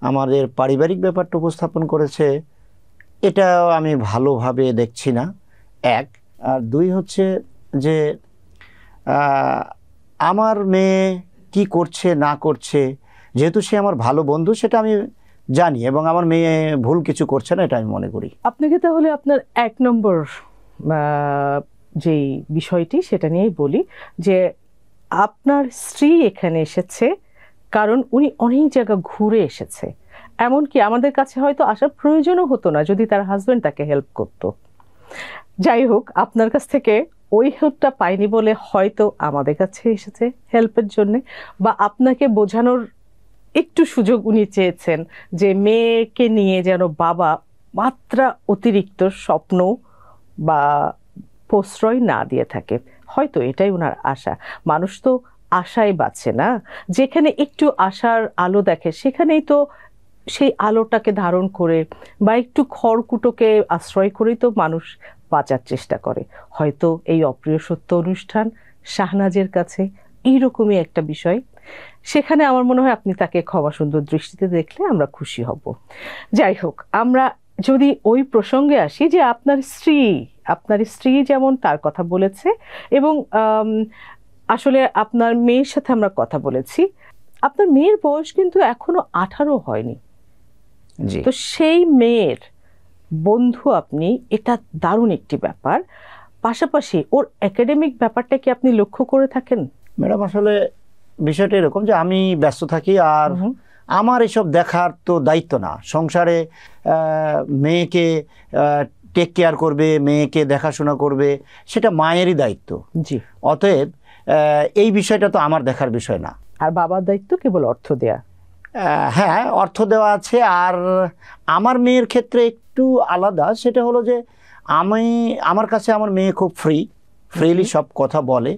আমাদের পারিবারিক ব্যাপারটা উপস্থাপন করেছে, এটাও আমি ভালোভাবে দেখছি না, এক। আর দুই হচ্ছে যে আমার মেয়ে কি করছে না করছে, যেহেতু সে আমার ভালো বন্ধু সেটা আমি জানি, এবং আমার মেয়ে ভুল কিছু করছে না এটা আমি মনে করি। আপনাকে তাহলে আপনার 1 নম্বর যেই বিষয়টি সেটা নিয়েই বলি যে আপনার স্ত্রী এখানে এসেছে কারণ উনি অনেক জায়গা ঘুরে এসেছে, এমনকি আমাদের কাছে হয়তো আসার প্রয়োজনও হতো না যদি তার হাজবেন্ড তাকে হেল্প করতো। যাই হোক, আপনার কাছ থেকে ওই হেল্পটা পাইনি বলে হয়তো আমাদের কাছে এসেছে হেল্পের জন্য, বা আপনাকে বোঝানোর একটু সুযোগ উনি চেয়েছেন যে মেয়েকে নিয়ে যেন বাবা মাত্রা অতিরিক্ত স্বপ্ন বা প্রশ্রয় না দিয়ে থাকে, হয়তো এটাই ওনার আশা। মানুষ তো আশায় বাঁচে না, যেখানে একটু আশার আলো দেখে সেখানেই তো সেই আলোটাকে ধারণ করে বা একটু খড়কুটোকে আশ্রয় করেই তো মানুষ বাঁচার চেষ্টা করে। হয়তো এই অপ্রিয় সত্য অনুষ্ঠান শাহনাজের কাছে এইরকমই একটা বিষয়, সেখানে আমার মনে হয় আপনি তাকে ক্ষমা সুন্দর দৃষ্টিতে দেখলে আমরা খুশি হব। যাই হোক, আমরা যদি ওই প্রসঙ্গে আসি যে আপনার স্ত্রী যেমন তার কথা বলেছে, এবং আসলে আপনার মেয়ের সাথে আমরা কথা বলেছি, আপনার মেয়ের বয়স কিন্তু এখনো 18 হয়নি। তো সেই মেয়ের বন্ধু আপনি, এটা দারুণ একটি ব্যাপার। পাশাপাশি ওর একাডেমিক ব্যাপারটা কি আপনি লক্ষ্য করে থাকেন? ম্যাডাম আসলে বিষয়টা এরকম যে আমি ব্যস্ত থাকি, আর আমার এসব দেখার তো দায়িত্ব না। সংসারে মেয়েকে টেক কেয়ার করবে, মেয়েকে দেখাশোনা করবে, সেটা মায়েরই দায়িত্ব। জি। অতএব এই বিষয়টা তো আমার দেখার বিষয় না। আর বাবার দায়িত্ব কেবল অর্থ দেয়া। হ্যাঁ, অর্থ দেওয়া আছে। আর আমার মেয়ের ক্ষেত্রে একটু আলাদা, সেটা হলো যে আমার কাছে আমার মেয়ে খুব ফ্রিলি সব কথা বলে।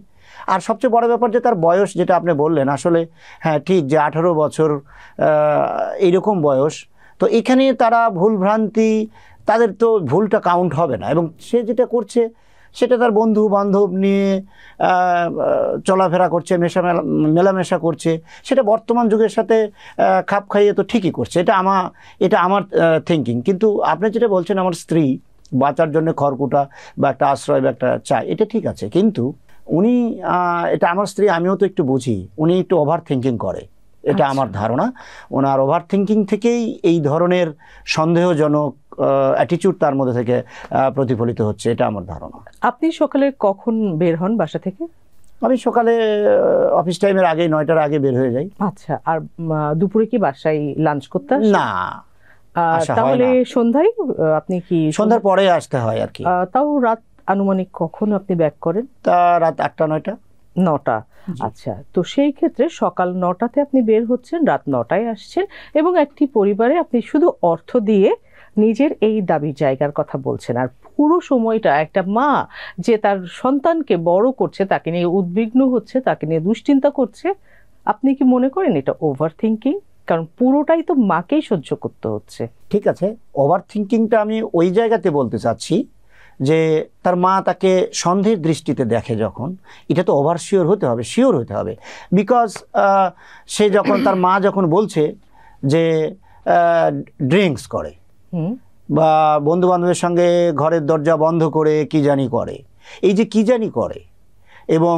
আর সবচেয়ে বড় ব্যাপার যে তার বয়স, যেটা আপনি বললেন, আসলে হ্যাঁ ঠিক যে 18 বছর এইরকম বয়স। তো এখানে তারা ভুলভ্রান্তি, তাদের তো ভুলটা কাউন্ট হবে না, এবং সে যেটা করছে সেটা তার বন্ধু বান্ধব নিয়ে চলাফেরা করছে, মেলামেশা করছে, সেটা বর্তমান যুগের সাথে খাপ খাইয়ে তো ঠিকই করছে। এটা আমার থিঙ্কিং। কিন্তু আপনি যেটা বলছেন আমার স্ত্রী বাঁচার জন্য খড়কুটা বা একটা আশ্রয় বা একটা চাই, এটা ঠিক আছে, কিন্তু উনি এটা আমার স্ত্রী, আমিও তো একটু বুঝি, উনি একটু ওভার থিঙ্কিং করে, এটা আমার ধারণা। ওনার ওভার থিঙ্কিং থেকেই এই ধরনের সন্দেহজনক অ্যাটিটিউড তার মধ্যে থেকে প্রতিফলিত হচ্ছে, এটা আমার ধারণা। আপনি সকালে কখন বের হন বাসা থেকে? আমি সকালে অফিস টাইমের আগে 9টার আগে বের হয়ে যাই। আচ্ছা। আর দুপুরে কি বাসায় লাঞ্চ করতে আসেন? না, তাহলে সন্ধ্যায় আপনি কি? সন্ধ্যার পরে আসতে হয় আর কি। তাও রাত আনুমানিক কখন আপনি ব্যাক করেন? তা রাত 8টা 9টা। আচ্ছা, তো সেই ক্ষেত্রে সকাল 9টাতে আপনি বের হচ্ছেন, রাত 9টায় আসছেন, এবং একটি পরিবারে আপনি শুধু অর্থ দিয়ে নিজের এই দাবির জায়গার কথা বলছেন। আর পুরো সময়টা একটা মা যে তার সন্তানকে বড় করছে, তাকে নিয়ে উদ্বিগ্ন হচ্ছে, তাকে নিয়ে দুশ্চিন্তা করছে, আপনি কি মনে করেন এটা ওভার থিঙ্কিং? কারণ পুরোটাই তো মাকেই সহ্য করতে হচ্ছে। ঠিক আছে, ওভার থিঙ্কিংটা আমি ওই জায়গাতে বলতে চাচ্ছি যে তার মা তাকে সন্দেহের দৃষ্টিতে দেখে যখন, এটা তো ওভার শিওর হতে হবে। বিকজ সে যখন তার মা যখন বলছে যে ড্রিঙ্কস করে বা বন্ধু বান্ধবের সঙ্গে ঘরের দরজা বন্ধ করে কি জানি করে, এই যে কি জানি করে এবং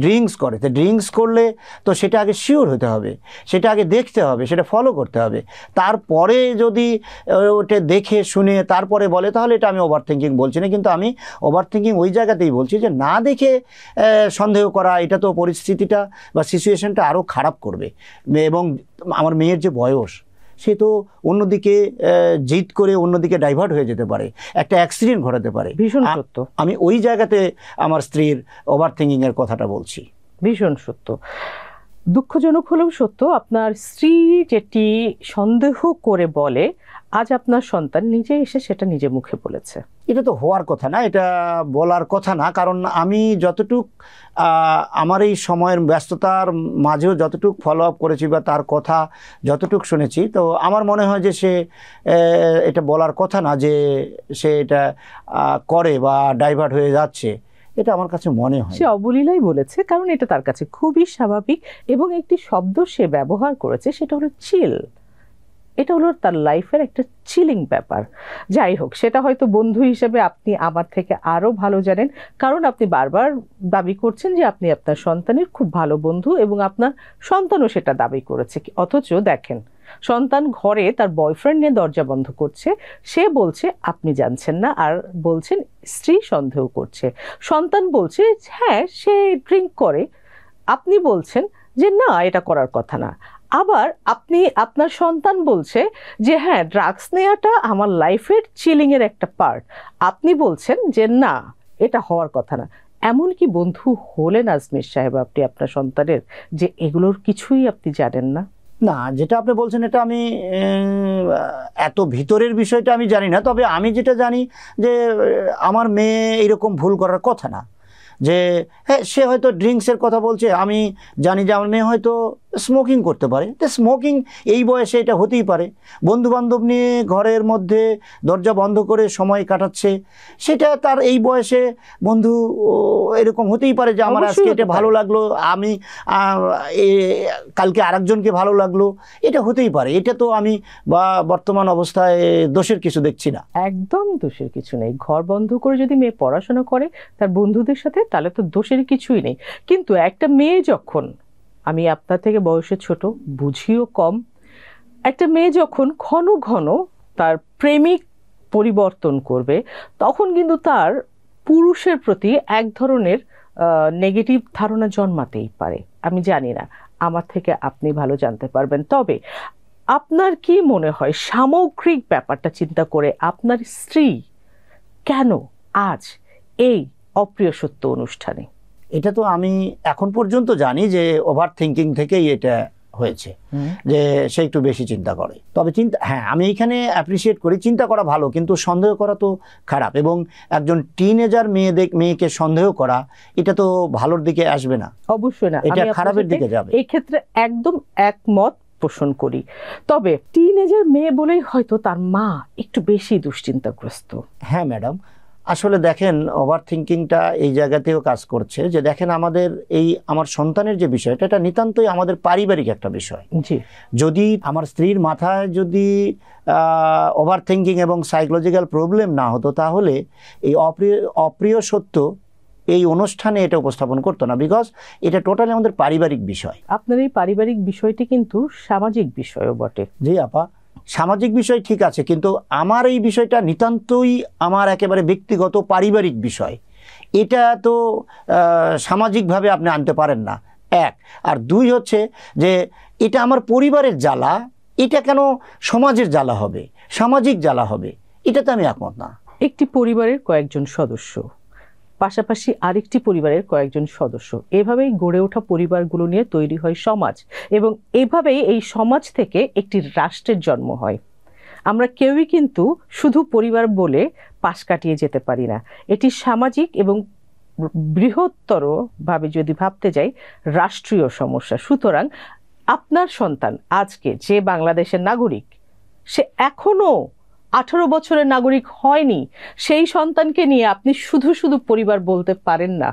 ড্রিঙ্কস করে, তো ড্রিঙ্কস করলে তো সেটা আগে শিওর হতে হবে, সেটা আগে দেখতে হবে, সেটা ফলো করতে হবে। তারপরে যদি ওটা দেখে শুনে তারপরে বলে, তাহলে এটা আমি ওভার থিঙ্কিং বলছি না। কিন্তু আমি ওভার থিঙ্কিং ওই জায়গাতেই বলছি যে না দেখে সন্দেহ করা, এটা তো পরিস্থিতিটা বা সিচুয়েশনটা আরও খারাপ করবে। এবং আমার মেয়ের যে বয়স, সে তো অন্যদিকে জিদ করে অন্যদিকে ডাইভার্ট হয়ে যেতে পারে, একটা অ্যাক্সিডেন্ট ঘটাতে পারে। ভীষণ সত্য। আমি ওই জায়গাতে আমার স্ত্রীর ওভার থিঙ্কিং এর কথাটা বলছি। ভীষণ সত্য। দুঃখজনক হলেও সত্য, আপনার স্ত্রী যেটি সন্দেহ করে বলে, আজ আপনার সন্তান নিজে এসে সেটা নিজে মুখে বলেছে। এটা তো হওয়ার কথা না, এটা বলার কথা না। কারণ আমি যতটুক আমার এই সময়ের ব্যস্ততার মাঝেও যতটুক ফলো আপ করেছি বা তার কথা যতটুক শুনেছি, তো আমার মনে হয় যে সে এটা বলার কথা না যে সে এটা করে বা ডাইভার্ট হয়ে যাচ্ছে, এটা আমার কাছে মনে হয়। সে অবলীলাই বলেছে, কারণ এটা তার কাছে খুবই স্বাভাবিক, এবং একটি শব্দ সে ব্যবহার করেছে, সেটা হলো চিল। এটা হলো তার লাইফের একটা চিলিং ব্যাপার। যাই হোক, সেটা হয়তো বন্ধু হিসেবে আপনি আমার থেকে আরো ভালো জানেন, কারণ আপনি বারবার দাবি করছেন যে আপনি আপনার সন্তানের খুব ভালো বন্ধু, এবং আপনার সন্তানও সেটা দাবি করেছে। অথচ দেখেন, সন্তান ঘরে তার বয়ফ্রেন্ড নিয়ে দরজা বন্ধ করছে, সে বলছে আপনি জানছেন না, আর বলছেন স্ত্রী সন্দেহ করছে। সন্তান বলছে হ্যাঁ সে ড্রিঙ্ক করে, আপনি বলছেন যে না এটা করার কথা না। আবার আপনার সন্তান বলছে যে হ্যাঁ ড্রাগস নেওয়াটা আমার লাইফের চিলিং এর একটা পার্ট, আপনি বলছেন যে না এটা হওয়ার কথা না। এমন কি বন্ধু হলেন আজমির সাহেব আপনি আপনার সন্তানের, যে এগুলোর কিছুই আপনি জানেন না? না, যেটা আপনি বলছেন এটা আমি এত ভিতরের বিষয়টা আমি জানি না, তবে আমি যেটা জানি যে আমার মেয়ে এরকম ভুল করার কথা না। যে হ্যাঁ সে হয়তো ড্রিঙ্কসের কথা বলছে, আমি জানি যে আমার মেয়ে হয়তো স্মোকিং করতে পারে, তো স্মোকিং এই বয়সে এটা হতেই পারে। বন্ধুবান্ধব নিয়ে ঘরের মধ্যে দরজা বন্ধ করে সময় কাটাচ্ছে, সেটা তার এই বয়সে বন্ধু এরকম হতেই পারে যে আমার আজকে এটা ভালো লাগলো, আমি কালকে আরেকজনকে ভালো লাগলো, এটা হতেই পারে। এটা তো আমি বা বর্তমান অবস্থায় দোষের কিছু দেখছি না। একদম দোষের কিছু নেই। ঘর বন্ধ করে যদি মেয়ে পড়াশোনা করে তার বন্ধুদের সাথে, তাহলে তো দোষের কিছুই নেই। কিন্তু একটা মেয়ে যখন, আমি আপনার থেকে বয়সে ছোট, বুঝিও কম, একটা মেয়ে যখন ঘন ঘন তার প্রেমিক পরিবর্তন করবে, তখন কিন্তু তার পুরুষের প্রতি এক ধরনের নেগেটিভ ধারণা জন্মাতেই পারে। আমি জানি না, আমার থেকে আপনি ভালো জানতে পারবেন। তবে আপনার কি মনে হয় সামগ্রিক ব্যাপারটা চিন্তা করে আপনার স্ত্রী কেন আজ এই অপ্রিয় সত্য অনুষ্ঠানে? এটা তো আমি এখন পর্যন্ত জানি যে ওভার থিঙ্কিং থেকেই এটা হয়েছে, যে সে একটু বেশি চিন্তা করে। তবে হ্যাঁ আমি এখানে অ্যাপ্রিসিয়েট করি, চিন্তা করা ভালো, কিন্তু সন্দেহ করা তো খারাপ। এবং একজন টিনেজার মেয়েকে সন্দেহ করা, এটা তো ভালোর দিকে আসবে না, অবশ্যই না, এটা খারাপের দিকে যাবে। এই ক্ষেত্রে একদম একমত পোষণ করি। তবে টিনেজার মেয়ে বলেই হয়তো তার মা একটু বেশি দুশ্চিন্তাগ্রস্ত। হ্যাঁ ম্যাডাম, আসলে দেখেন ওভার থিঙ্কিংটা এই জায়গাতেও কাজ করছে। যে দেখেন আমার সন্তানের যে বিষয়টা, এটা নিতান্তই আমাদের পারিবারিক একটা বিষয়। যদি আমার স্ত্রীর মাথায় যদি ওভার থিঙ্কিং এবং সাইকোলজিক্যাল প্রবলেম না হতো, তাহলে এই অপ্রিয় সত্য এই অনুষ্ঠানে এটা উপস্থাপন করতো না, বিকজ এটা টোটালি আমাদের পারিবারিক বিষয়। আপনার এই পারিবারিক বিষয়টি কিন্তু সামাজিক বিষয়ও বটে। জি আপা, সামাজিক বিষয় ঠিক আছে, কিন্তু আমার এই বিষয়টা নিতান্তই আমার একেবারে ব্যক্তিগত পারিবারিক বিষয়। এটা তো সামাজিকভাবে আপনি আনতে পারেন না, এক। আর দুই হচ্ছে যে এটা আমার পরিবারের জ্বালা, এটা কেন সমাজের জ্বালা হবে, সামাজিক জ্বালা হবে, এটাতে আমি একমত না। একটি পরিবারের কয়েকজন সদস্য, পাশাপাশি আরেকটি পরিবারের কয়েকজন সদস্য, এভাবেই গড়ে ওঠা পরিবারগুলো নিয়ে তৈরি হয় সমাজ, এবং এভাবেই এই সমাজ থেকে একটি রাষ্ট্রের জন্ম হয়। আমরা কেউই কিন্তু শুধু পরিবার বলে পাশ কাটিয়ে যেতে পারি না। এটি সামাজিক এবং বৃহত্তর ভাবে যদি ভাবতে যাই রাষ্ট্রীয় সমস্যা। সুতরাং আপনার সন্তান আজকে যে বাংলাদেশের নাগরিক, সে এখনো 18 বছরের নাগরিক হয়নি, সেই সন্তানকে নিয়ে আপনি শুধু শুধু পরিবার বলতে পারেন না।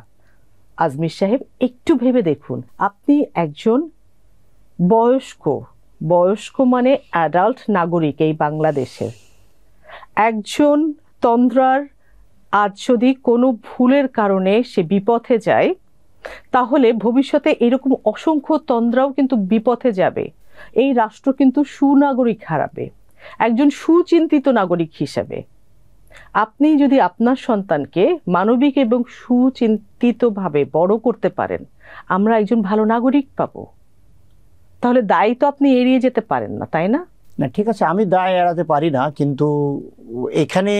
আজমির সাহেব একটু ভেবে দেখুন, আপনি একজন বয়স্ক মানে অ্যাডাল্ট নাগরিক এই বাংলাদেশের, একজন তন্দ্রার আজ যদি কোনো ভুলের কারণে সে বিপথে যায়, তাহলে ভবিষ্যতে এরকম অসংখ্য তন্দ্রাও কিন্তু বিপথে যাবে। এই রাষ্ট্র কিন্তু সুনাগরিক হারাবে। একজন সুচিন্তিত নাগরিক হিসেবে আপনি যদি আপনার সন্তানকে মানবিক এবং সুচিন্তিতভাবে বড় করতে পারেন, আমরা একজন ভালো নাগরিক পাবো। তাহলে দায় তো আপনি এড়িয়ে যেতে পারেন না, তাই না? না ঠিক আছে, আমি দায় এড়াতে পারি না, কিন্তু এখানে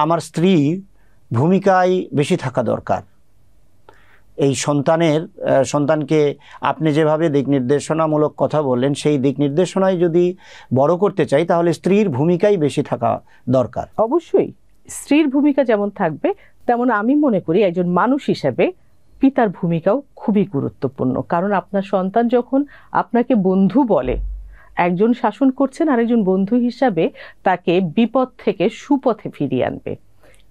আমার স্ত্রীর ভূমিকায় বেশি থাকা দরকার। এই সন্তানকে আপনি যেভাবে দিক নির্দেশনামূলক কথা বললেন, সেই দিক নির্দেশনায় যদি বড় করতে চাই, তাহলে স্ত্রীর ভূমিকাই বেশি থাকা দরকার। অবশ্যই স্ত্রীর ভূমিকা যেমন থাকবে, তেমন আমি মনে করি একজন মানুষ হিসেবে পিতার ভূমিকাও খুবই গুরুত্বপূর্ণ। কারণ আপনার সন্তান যখন আপনাকে বন্ধু বলে, একজন শাসন করছেন আর একজন বন্ধু হিসাবে তাকে বিপদ থেকে সুপথে ফিরিয়ে আনবে,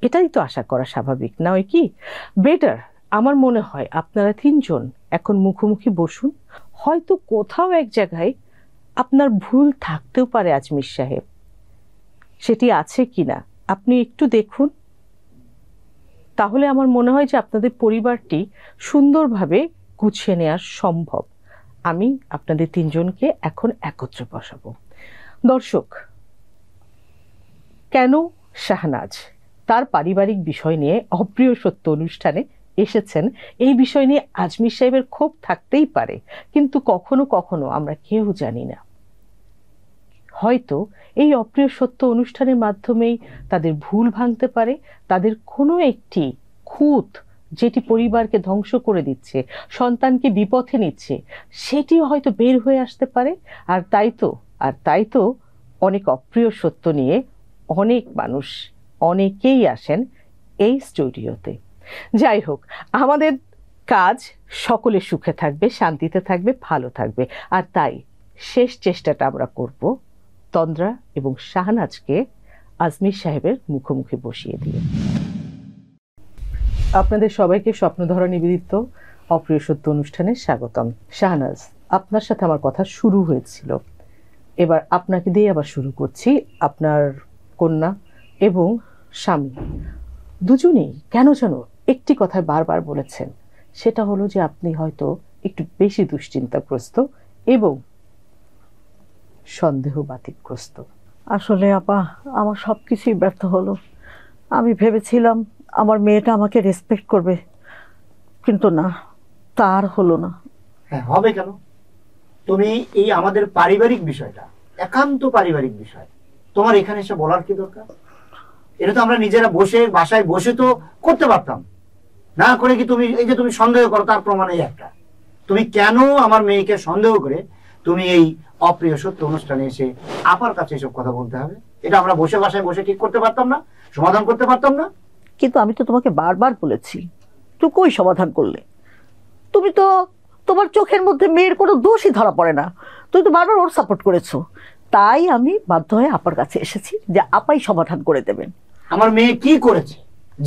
এটাই তো আশা করা স্বাভাবিক, নয় কি? বেটার আমার মনে হয় আপনারা 3 জন এখন মুখোমুখি বসুন, হয়তো কোথাও এক জায়গায় আপনার ভুল থাকতেও পারে আজমির সাহেব, সেটি আছে কিনা আপনি একটু দেখুন, তাহলে আমার মনে হয় যে আপনাদের পরিবারটি সুন্দরভাবে গুছিয়ে নেওয়া সম্ভব। আমি আপনাদের তিনজনকে এখন একত্রে বসাবো। দর্শক, কেন শাহনাজ তার পারিবারিক বিষয় নিয়ে অপ্রিয় সত্য অনুষ্ঠানে এসেছেন, এই বিষয় নিয়ে আজমির সাহেবের ক্ষোভ থাকতেই পারে, কিন্তু কখনো কখনো আমরা কেউ জানি না, হয়তো এই অপ্রিয় সত্য অনুষ্ঠানের মাধ্যমেই তাদের ভুল ভাঙতে পারে, তাদের কোনো একটি খুঁত যেটি পরিবারকে ধ্বংস করে দিচ্ছে, সন্তানকে বিপথে নিচ্ছে, সেটিও হয়তো বের হয়ে আসতে পারে। আর তাই তো অনেক অপ্রিয় সত্য নিয়ে অনেক মানুষ, অনেকেই আসেন এই স্টুডিওতে। যাই হোক, আমাদের কাজ সকলে সুখে থাকবে, শান্তিতে থাকবে, ভালো থাকবে, আর তাই শেষ চেষ্টাটা আমরা করব তন্দ্রা এবং শাহনাজকে আজমির সাহেবের মুখোমুখি বসিয়ে দিয়ে। আপনাদের সবাইকে স্বপ্নধরা নিবেদিত অপ্রিয় সত্য অনুষ্ঠানে স্বাগতম। শাহনাজ, আপনার সাথে আমার কথা শুরু হয়েছিল, এবার আপনাকে দিয়ে আবার শুরু করছি। আপনার কন্যা এবং স্বামী দুজনেই কেন যেন একটি কথায় বারবার বলেছেন, সেটা হলো যে আপনি হয়তো একটু বেশি দুশ্চিন্তাগ্রস্ত এবং সন্দেহবাতিকগ্রস্ত। আসলে আপা, আমার সব কিছুই ব্যর্থ হলো। আমি ভেবেছিলাম আমার মেয়েটা আমাকে রেসপেক্ট করবে, কিন্তু না, তার হলো না। হ্যাঁ, হবে কেন? তুমি এই আমাদের পারিবারিক বিষয়টা, একান্ত পারিবারিক বিষয়, তোমার এখানে এসে বলার কি দরকার? এটা তো আমরা নিজেরা বসে বাসায় বসে তো করতে পারতাম, না করে কি তুমি এই যে তুমি সন্দেহ করো, তার প্রমাণ এই একটা। তুমি কেন আমার মেয়েকে সন্দেহ করে তুমি এই অপ্রিয় সত্য অনুষ্ঠানে এসে আপার কাছে এসব কথা বলতে হবে? এটা আমরা বসে বাসায় বসে ঠিক করতে পারতাম না, সমাধান করতে পারতাম না? কিন্তু আমি তো তোমাকে বারবার বলেছি, তুই কই সমাধান করলে? তুমি তো, তোমার চোখের মধ্যে মেয়ের কোনো দোষই ধরা পড়ে না, তুমি তো বারবার ওর সাপোর্ট করেছো। তাই আমি বাধ্য হয়ে আপার কাছে এসেছি যে আপাই সমাধান করে দেবেন। আমার মেয়ে কি করেছে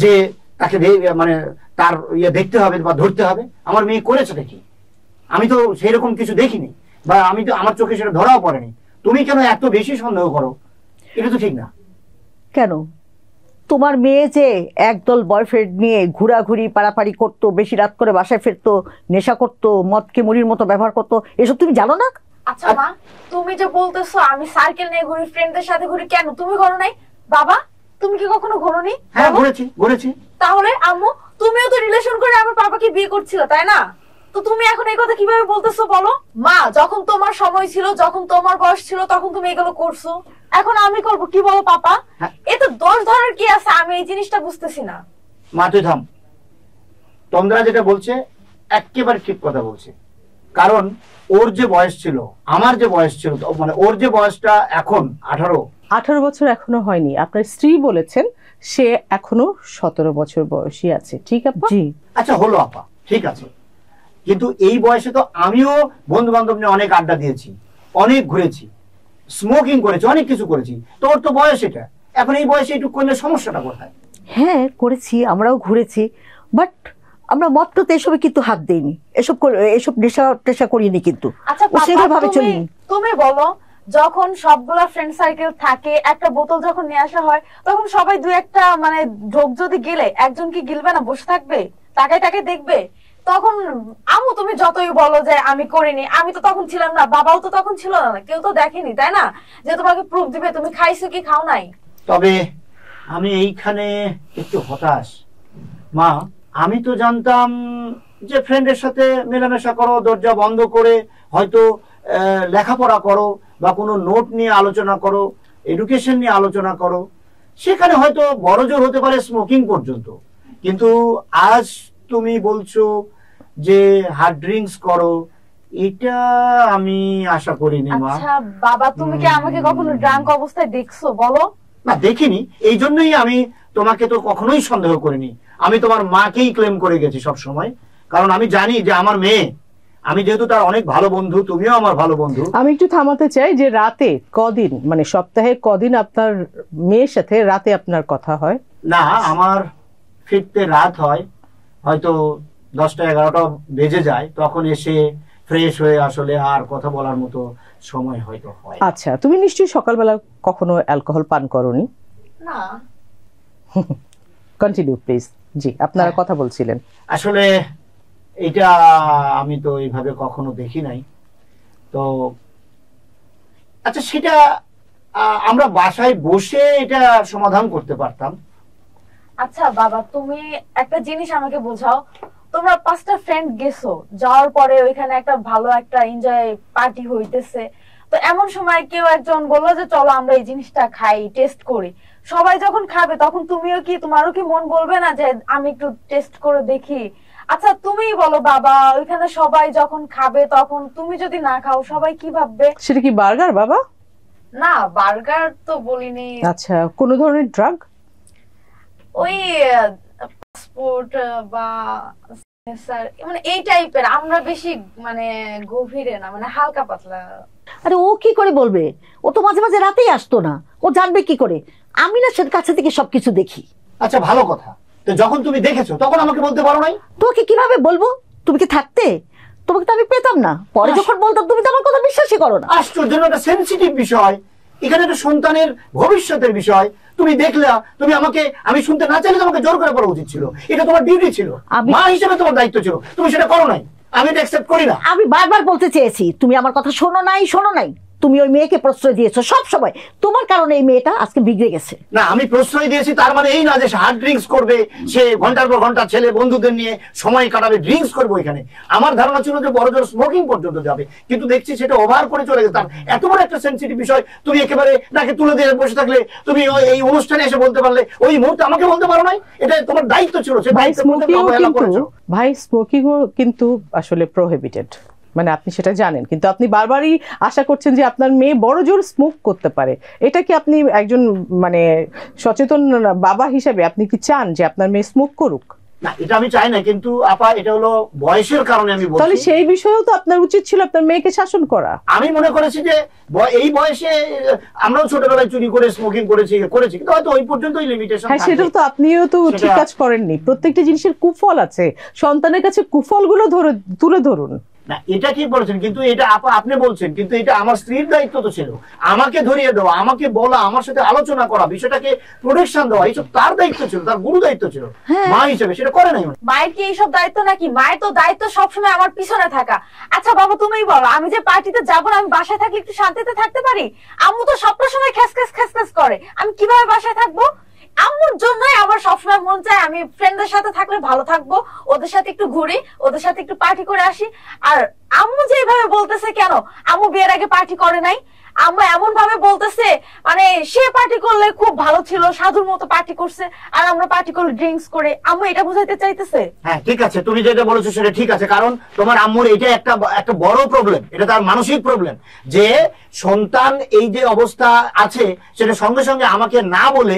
যে তাকে মানে তার ইয়ে দেখতে হবে বা ধরতে হবে? আমার মেয়ে করেছে দেখি, আমি তো সেরকম কিছু দেখিনি, বা আমি তো আমার চোখে সেটা ধরাও পড়েনি। তুমি কেন এত বেশি সন্দেহ করো? এটা তো ঠিক না। কেন? তোমার মেয়ে যে একদল বয়ফ্রেন্ড নিয়ে ঘোরাঘুরি পাড়াপাড়ি করতো, বেশি রাত করে বাসায় ফিরতো, নেশা করতো, মদকে মুড়ির মতো ব্যবহার করতো, এসব তুমি জানো না? আচ্ছা মা, তুমি যে বলতেছো আমি সার্কেল নিয়ে ঘুরি, ফ্রেন্ডদের সাথে ঘুরি, কেন তুমি ঘোরো নাই? বাবা, তুমি কি কখনো ঘোরোনি? হ্যাঁ, ঘুরেছি। তাহলে আম্মু, তুমিও তো রিলেশন করে আমার পাপাকে বিয়ে করছিলে, তাই না? তো তুমি এখন এই কথা কিভাবে বলতেছো বলো? মা, যখন তোমার সময় ছিল, যখন তোমার বয়স ছিল, তখন তুমি এগুলো করছো, এখন আমি করবো কি বলো পাপা? এতে দোষ ধরার কি আছে? আমি এই জিনিসটা বুঝতেছি না। মা তুই থাম, তন্দ্রা যেটা বলছে একেবারে ঠিক কথা বলছে। কারণ ওর যে বয়স ছিল, আমার যে বয়স ছিল, মানে ওর যে বয়সটা এখন 18 বছর এখনো হয়নি। আপনার স্ত্রী বলেছেন সে এখনো 17 বছর বয়সী আছে, ঠিক আপা? জি। আচ্ছা হলো আপা, ঠিক আছে, কিন্তু এই বয়সে তো আমিও বন্ধু বান্ধব নিয়ে অনেক আড্ডা দিয়েছি, অনেক ঘুরেছি, স্মোকিং করেছি, অনেক কিছু করেছি। তো ওর তো বয়স এটা, এখন এই বয়সে একটু করলে সমস্যাটা কোথায়? হ্যাঁ করেছি, আমরাও ঘুরেছি, বাট আমরা মদটাতে এসবে কিন্তু হাত দেইনি, এসব নেশা টেশা করিনি, কিন্তু আচ্ছা সেভাবে চলিনি। তুমি বলো, যখন সবগুলা ফ্রেন্ড সার্কেল থাকে, একটা বোতল যখন নিয়ে আসা হয়, তখন সবাই দুই একটা মানে ঢোক যদি গেলে একজন কি গিলবে না? বসে থাকবে, তাকে দেখবে? তখন আম্মু তুমি যতই বলো যে আমি করিনি, আমি তো তখন ছিলাম না, বাবাও তো তখন ছিল না, কেউ তো দেখেনি, তাই না? যে তোমাকে প্রুফ দিবে তুমি খাইছো কি খাও নাই। তবে আমি এইখানে একটু হতাশ মা। আমি তো জানতাম যে ফ্রেন্ডের সাথে মেলামেশা করো, দরজা বন্ধ করে হয়তো লেখাপড়া করো, বা কোনো নোট নিয়ে আলোচনা করো, এডুকেশন নিয়ে আলোচনা করো, সেখানে হয়তো বড় জোর হতে পারে স্মোকিং পর্যন্ত। কিন্তু আজ তুমি বলছো যে হার্ড ড্রিঙ্কস করো, এটা আমি আশা করিনি মা। আচ্ছা বাবা, তুমি কি আমাকে কখনো ড্রাঙ্ক অবস্থায় দেখছো বলো? না, দেখিনি, এই জন্যই আমি তোমাকে তো কখনোই সন্দেহ করিনি। আমি তোমার মাকেই ক্লেম করে গেছি সব সময়, কারণ আমি জানি যে আমার মেয়ে, আমি যেহেতু তার অনেক ভালো বন্ধু, তুমিও আমার ভালো বন্ধু। আমি একটু থামাতে চাই যে রাতে কদিন, মানে সপ্তাহে কদিন আপনার মেয়ের সাথে রাতে আপনার কথা হয়? না, আমার ফিরতে রাত হয়, হয়তো 10টা 11টা বেজে যায়, তখন এসে ফ্রেশ হয়ে আসলে আর কথা বলার মতো সময় হয়তো হয় না। আচ্ছা, তুমি নিশ্চয়ই সকালবেলা কখনো অ্যালকোহল পান করোনি? না। Continue please. জি, আপনারা কথা বলছিলেন। আসলে এটা আমি তো এইভাবে কখনো দেখি নাই। তো আচ্ছা, সেটা আমরা বাসায় বসে এটা সমাধান করতে পারতাম। আচ্ছা বাবা, তুমি একটা জিনিস আমাকে বোঝাও, তোমরা 5টা ফ্রেন্ড গেছো, যাওয়ার পরে ওইখানে একটা ভালো একটা এনজয় পার্টি হইতেছে, তো এমন সময় কেউ একজন বললো যে চলো আমরা এই জিনিসটা খাই, টেস্ট করি। সবাই যখন খাবে তখন তোমারও কি মন বলবে না যে আমি একটু টেস্ট করে দেখি? আচ্ছা তুমি বলো বাবা, ওইখানে সবাই যখন খাবে তখন তুমি যদি না খাও সবাই কি ভাববে? সেটা কি বার্গার বাবা? না, বার্গার তো বলিনি। আচ্ছা, কোন ধরনের ড্রাগ? ওই পাসপোর্ট বা স্যার, মানে এই টাইপের, আমরা বেশি মানে গভীরে না, মানে হালকা পাতলা। আরে ও কি করে বলবে? ও তো মাঝে মাঝে রাতেই আসতো না, ও জানবে কি করে? আমি না সে কাছে থেকে সবকিছু দেখি। আচ্ছা ভালো কথা, তো যখন তুমি দেখেছো তখন আমাকে বলতে পারো নাই? তোমাকে কিভাবে বলবো? তুমি কি থাকতে? তোমাকে তো আমি পেতাম না, পরে যখন বলতাম তুমি তো আমার কথা বিশ্বাসই করো না। আশ্চর্য, একটা সেনসিটিভ বিষয়, এখানে একটা সন্তানের ভবিষ্যতের বিষয়। তুমি দেখলা, তুমি আমাকে, আমি শুনতে না চাইলে তোমাকে জোর করে বলা উচিত ছিল, এটা তোমার ডিউটি ছিল, মা হিসেবে তোমার দায়িত্ব ছিল, তুমি সেটা করো নাই। আমি এটা অ্যাকসেপ্ট করি না। আমি বারবার বলতে চেয়েছি, তুমি আমার কথা শোনো নাই। তুমি ওই মেয়েকে প্রশ্রয় দিয়েছো সব সময়, তোমার কারণে এই মেয়েটা আজকে বিগড়ে গেছে। না, আমি প্রশ্রয় দিয়েছি তার মানে এই না যে সে হার্ড ড্রিঙ্কস করবে, সে ঘন্টার পর ঘন্টা ছেলে বন্ধুদের নিয়ে সময় কাটাবে, ড্রিঙ্কস করবে এখানে। আমার ধারণা ছিল যে বড় জোর স্মোকিং পর্যন্ত যাবে, কিন্তু দেখছি সেটা ওভার করে চলে গেছে। তার এত বড় একটা সেনসিটিভ বিষয় তুমি একেবারে নাকে তুলে দিয়ে বসে থাকলে, তুমি এই অনুষ্ঠানে এসে বলতে পারলে, ওই মুহূর্তে আমাকে বলতে পারো নাই? এটা তোমার দায়িত্ব ছিল। ভাই স্মোকিংও কিন্তু আসলে প্রোহিবিটেড, মানে আপনি সেটা জানেন, কিন্তু আপনি বারবারই আশা করছেন যে আপনার মেয়ে বড় জোর স্মোক করতে পারে। এটা কি আপনি একজন মানে সচেতন বাবা হিসেবে আপনি কি চান যে আপনার মেয়ে স্মোক করুক? না, এটা আমি চাই না, কিন্তু আপা এটা হলো বয়সের কারণে আমি বলছি। তাহলে সেই বিষয়েও তো আপনার উচিত ছিল আপনার মেয়েকে শাসন করা। আমি মনে করেছি যে এই বয়সে আমরাও ছোটবেলায় চুরি করে স্মোকিং করেছি, কিন্তু হয়তো ওই পর্যন্তই লিমিটেশন। হ্যাঁ, সেটা তো আপনিও তো ঠিক কাজ করেননি। প্রত্যেকটা জিনিসের কুফল আছে, সন্তানের কাছে কুফলগুলো তুলে ধরুন। না, এটা কি বলেছেন, কিন্তু এটা আপনি বলছেন, কিন্তু এটা আমার স্ত্রীর দায়িত্ব তো ছিল, আমাকে ধরিয়ে দেওয়া, আমাকে বলা, আমার সাথে আলোচনা করা, বিষয়টাকে প্রোটেকশন দেওয়া, এইসব তার দায়িত্ব ছিল, তার গুরু দায়িত্ব ছিল মা হিসেবে, সেটা করে নাই। মায়ের কি এইসব দায়িত্ব নাকি? মায়ের তো দায়িত্ব সবসময় আমার পিছনে থাকা। আচ্ছা বাবা তুমিই বলো, আমি যে পার্টিতে যাবো না, আমি বাসায় থাকলে একটু শান্তিতে থাকতে পারি? আম্মু তো সবসময় খ্যাস করে, আমি কিভাবে বাসায় থাকবো? আম্মুর জন্যই আমার সবসময় মন চায় আমি ফ্রেন্ডদের সাথে থাকলে ভালো থাকবো, ওদের সাথে একটু ঘুরি, ওদের সাথে একটু পার্টি করে আসি। আর আম্মু যেভাবে বলতেছে, কেন আম্মু বিয়ের আগে পার্টি করে নাই? আম্মু এমন ভাবে বলতেছে মানে সে পার্টি করলে খুব ভালো ছিল, সাধুর মতো পার্টি করছে, আর আমরা পার্টি করলে ড্রিঙ্কস করে। আম্মু এটা বুঝাইতে চাইতেছে। হ্যাঁ ঠিক আছে, তুমি যেটা বলেছো সেটা ঠিক আছে, কারণ তোমার আম্মুর এটা একটা বড় প্রবলেম, এটা তার মানসিক প্রবলেম, যে সন্তান এই যে অবস্থা আছে সেটা সঙ্গে সঙ্গে আমাকে না বলে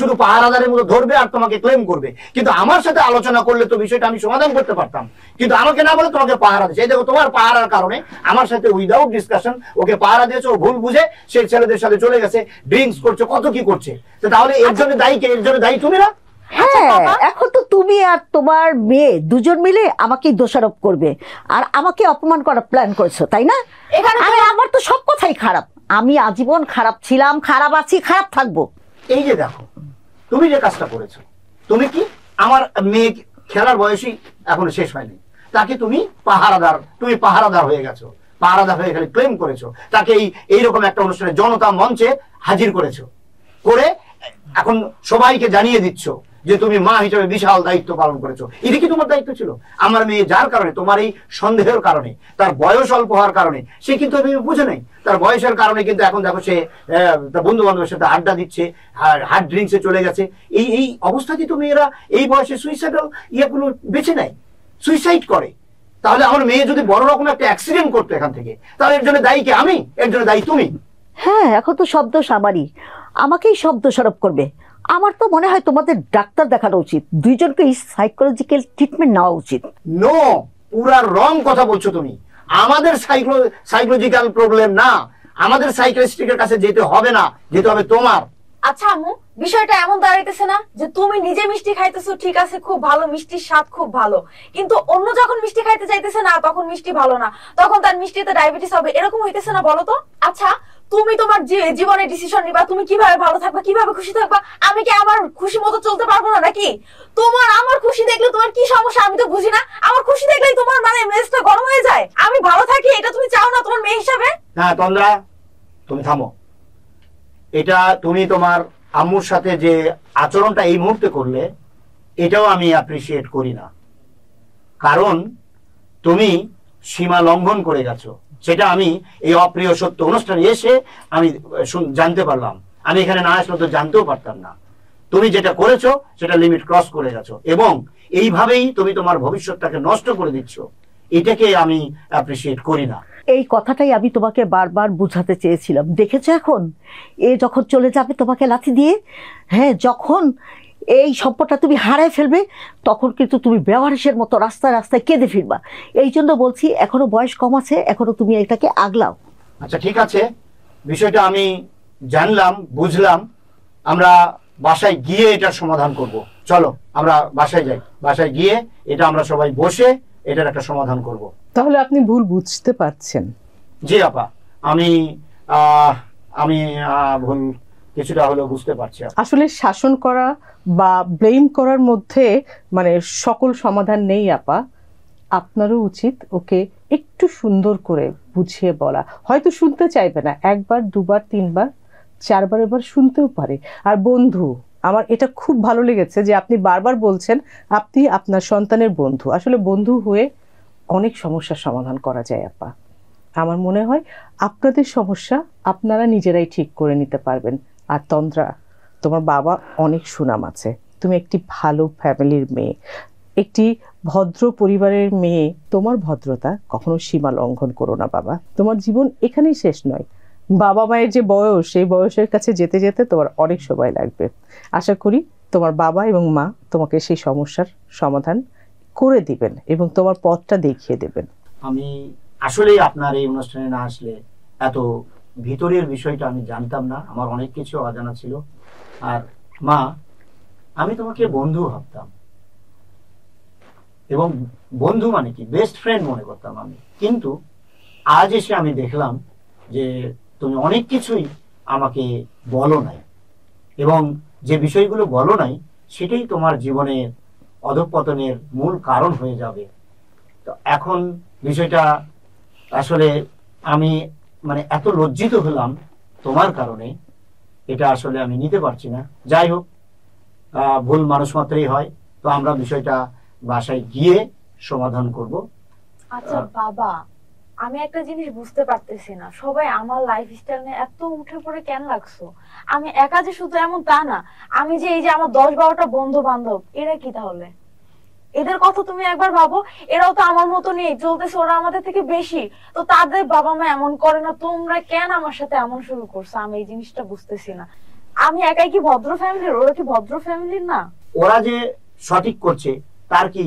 শুধু পাহারাদারের মতো ধরবে আর তোমাকে ক্লেম করবে। কিন্তু আমার সাথে আলোচনা করলে তো বিষয়টা আমি সমাধান করতে পারতাম, কিন্তু আমাকে না বলে তোমাকে পাহারা দিচ্ছে। এই দেখো, তোমার পাহারার কারণে আমার সাথে উইদাউট ডিসকাশন ওকে পাহারা দিয়েছে, ও ভুল বুঝে সে ছেলেদের সাথে চলে গেছে, ড্রিঙ্কস করছে, কত কি করছে। তাহলে এর জন্য দায়ী কে? এর জন্য দায়ী তুমি না? হ্যাঁ, এখন তো তুমি আর তোমার মেয়ে দুজন মিলে আমাকেই দোষারোপ করবে আর আমাকে অপমান করার প্ল্যান করেছো, তাই না? আরে আমার তো সব কথাই খারাপ, আমি আজীবন খারাপ ছিলাম, খারাপ আছি, খারাপ থাকবো। এই যে দেখো, তুমি যে কাজটা করেছো, তুমি কি আমার মেয়ে খেলার বয়সই এখনো শেষ হয়নি, তাকে তুমি পাহারাদার হয়ে গেছো, পাহারাদার হয়ে গেলে ক্লেম করেছো, তাকে এইরকম একটা অনুষ্ঠানে জনতা মঞ্চে হাজির করেছো, করে এখন সবাইকে জানিয়ে দিচ্ছ যে তুমি মা হিসেবে বিশাল দায়িত্ব পালন করেছো। এটা কি তোমার দায়িত্ব ছিল? আমার মেয়ে যার কারণে, তোমার এই সন্দেহের কারণে, তার বয়স অল্প হওয়ার কারণে, সে কিন্তু বুঝে নাই, তার বয়সের কারণে কিন্তু এখন দেখো সে তার বন্ধু বান্ধবের সাথে আড্ডা দিচ্ছে, হার্ড ড্রিঙ্কসে চলে গেছে। এই অবস্থাতেই তো মেয়েরা এই বয়সে সুইসাইডাল ইয়েগুলো বেছে নেয়, সুইসাইড করে। তাহলে আমার মেয়ে যদি বড় রকম একটা অ্যাক্সিডেন্ট করতো এখান থেকে, তাহলে এর জন্য দায়ী কে? আমি? এর জন্য দায়ী তুমি? হ্যাঁ, এখন তো শব্দ আমারই, আমাকেই শব্দ দোষারোপ করবে। আমার তো মনে হয় তোমাদের ডাক্তার দেখানো উচিত, দুইজনকে সাইকোলজিক্যাল ট্রিটমেন্ট নেওয়া উচিত। নো, পুরা রং কথা বলছো তুমি। আমাদের সাইকোলজিক্যাল প্রবলেম না, আমাদের সাইকিয়াট্রিস্টের কাছে যেতে হবে না, যেতে হবে তোমার। আচ্ছা আম্মু, বিষয়টা এমন দাঁড়াইতেছে না যে তুমি নিজে মিষ্টি খাইতেছো, ঠিক আছে, খুব ভালো, মিষ্টির স্বাদ খুব ভালো, কিন্তু অন্য যখন মিষ্টি খাইতে চাইতেছে না তখন মিষ্টি ভালো না, তখন তার মিষ্টিতে ডায়াবেটিস হবে, এরকম হইতেছে না বলো তো? আচ্ছা, তুমি তোমার জীবনে ডিসিশন নিবা, তুমি কিভাবে ভালো থাকবা, কিভাবে খুশি থাকবা, আমি কি আমার খুশি মতো চলতে পারবো না নাকি? তোমার আমার খুশি দেখলে তোমার কি সমস্যা আমি তো বুঝি না। আমার খুশি দেখলেই তোমার মানে মেজাজটা গরম হয়ে যায়, আমি ভালো থাকি, এটা তুমি চাও না তোমার মেয়ে হিসাবে? না তন্দ্রা, তুমি থামো। এটা তুমি তোমার আম্মুর সাথে যে আচরণটা এই মুহূর্তে করলে, এটাও আমি অ্যাপ্রিসিয়েট করি না। কারণ তুমি সীমা লঙ্ঘন করে গেছো, সেটা আমি এই অপ্রিয় সত্য অনুষ্ঠানে এসে আমি জানতে পারলাম। আমি এখানে না আসলে তো জানতেও পারতাম না। তুমি যেটা করেছো সেটা লিমিট ক্রস করে গেছো, এবং এইভাবেই তুমি তোমার ভবিষ্যৎটাকে নষ্ট করে দিচ্ছ। এটাকে আমি অ্যাপ্রিসিয়েট করি না। এই কথাটাই আমি তোমাকে বারবার বুঝাতে চেয়েছিলাম। দেখেছো এখন এ যখন চলে যাবে তোমাকে লাথি দিয়ে, হ্যাঁ, যখন এই সম্পদটা তুমি হারায় ফেলবে তখন কিন্তু তুমি বেওয়ারিশের মতো রাস্তায় রাস্তায় কেঁদে ফিরবা। এই জন্য বলছি এখনো বয়স কম আছে, এখনো তুমি এটাকে আগলাও। আচ্ছা ঠিক আছে, বিষয়টা আমি জানলাম, বুঝলাম। আমরা বাসায় গিয়ে এটার সমাধান করব। চলো আমরা বাসায় যাই, বাসায় গিয়ে এটা আমরা সবাই বসে এটার একটা সমাধান করব। তাহলে আপনি ভুল বুঝতে পারছেন? জি আপা, আমি আমি ভুল কিছুটা হলেও বুঝতে পারছি। আসলে শাসন করা বা ব্লেম করার মধ্যে মানে সকল সমাধান নেই আপা। আপনারও উচিত ওকে একটু সুন্দর করে বুঝিয়ে বলা। হয়তো শুনতে চাইবে না, একবার দুবার তিনবার চারবার এবার শুনতেও পারে। আর বন্ধু, আমার এটা খুব ভালো লেগেছে যে আপনি বারবার বলছেন আপনি আপনার সন্তানের বন্ধু। আসলে বন্ধু হয়ে অনেক সমস্যার সমাধান করা যায় আপা। আমার মনে হয় আপনাদের সমস্যা আপনারা নিজেরাই ঠিক করে নিতে পারবেন। আর তন্দ্রা, তোমার বাবা অনেক সুনাম আছে, তুমি একটি ভালো ফ্যামিলির মেয়ে, একটি ভদ্র পরিবারের মেয়ে। তোমার ভদ্রতা কখনো সীমা লঙ্ঘন করো না বাবা। তোমার জীবন এখানেই শেষ নয়। বাবা মায়ের যে বয়স, সেই বয়সের কাছে যেতে যেতে তোমার অনেক সময় লাগবে। আশা করি তোমার বাবা এবং মা তোমাকে সেই সমস্যার সমাধান করে দিবেন এবং তোমার পথটা দেখিয়ে দেবেন। আমি আসলেই আপনার এই অনুষ্ঠানে না আসলে এত ভিতরের বিষয়টা আমি জানতাম না, আমার অনেক কিছু অজানা ছিল। আর মা, আমি তোমাকে বন্ধু ভাবতাম, এবং বন্ধু মানে কি বেস্ট ফ্রেন্ড মনে করতাম আমি। কিন্তু আজ এসে আমি দেখলাম যে তুমি অনেক কিছুই আমাকে বলো নাই, এবং যে বিষয়গুলো বলো নাই সেটাই তোমার জীবনের অধঃপতনের মূল কারণ হয়ে যাবে। তো এখন বিষয়টা আসলে আমি মানে এত লজ্জিত হলাম তোমার কারণে, এটা আসলে আমি নিতে পারছি না। যাই হোক, ভুল মানুষ মাত্রই হয়। তো আমরা বিষয়টা বাসায় গিয়ে সমাধান করব। আচ্ছা বাবা, আমি একটা জিনিস বুঝতে পারতেছি না, সবাই আমার লাইফস্টাইল নিয়ে এত উঠে পড়ে কেন লাগছো? আমি একা যে শুধু এমন তা না, আমি যে এই যে আমার 10-12টা বন্ধু বান্ধব, এরা কি তাহলে? এদের কথা তুমি একবার ভাবো, এরাও তো আমার মতো নেই চলতেছে, ওরা আমাদের থেকে বেশি। তো তাদের বাবা মা এমন করে না, তোমরা কেন আমার সাথে এমন শুরু করছো? আমি এই জিনিসটা বুঝতেছি না। আমি একাই কি ভদ্র ফ্যামিলির? ওরা কি ভদ্র ফ্যামিলির না? ওরা যে সঠিক করছে তার কি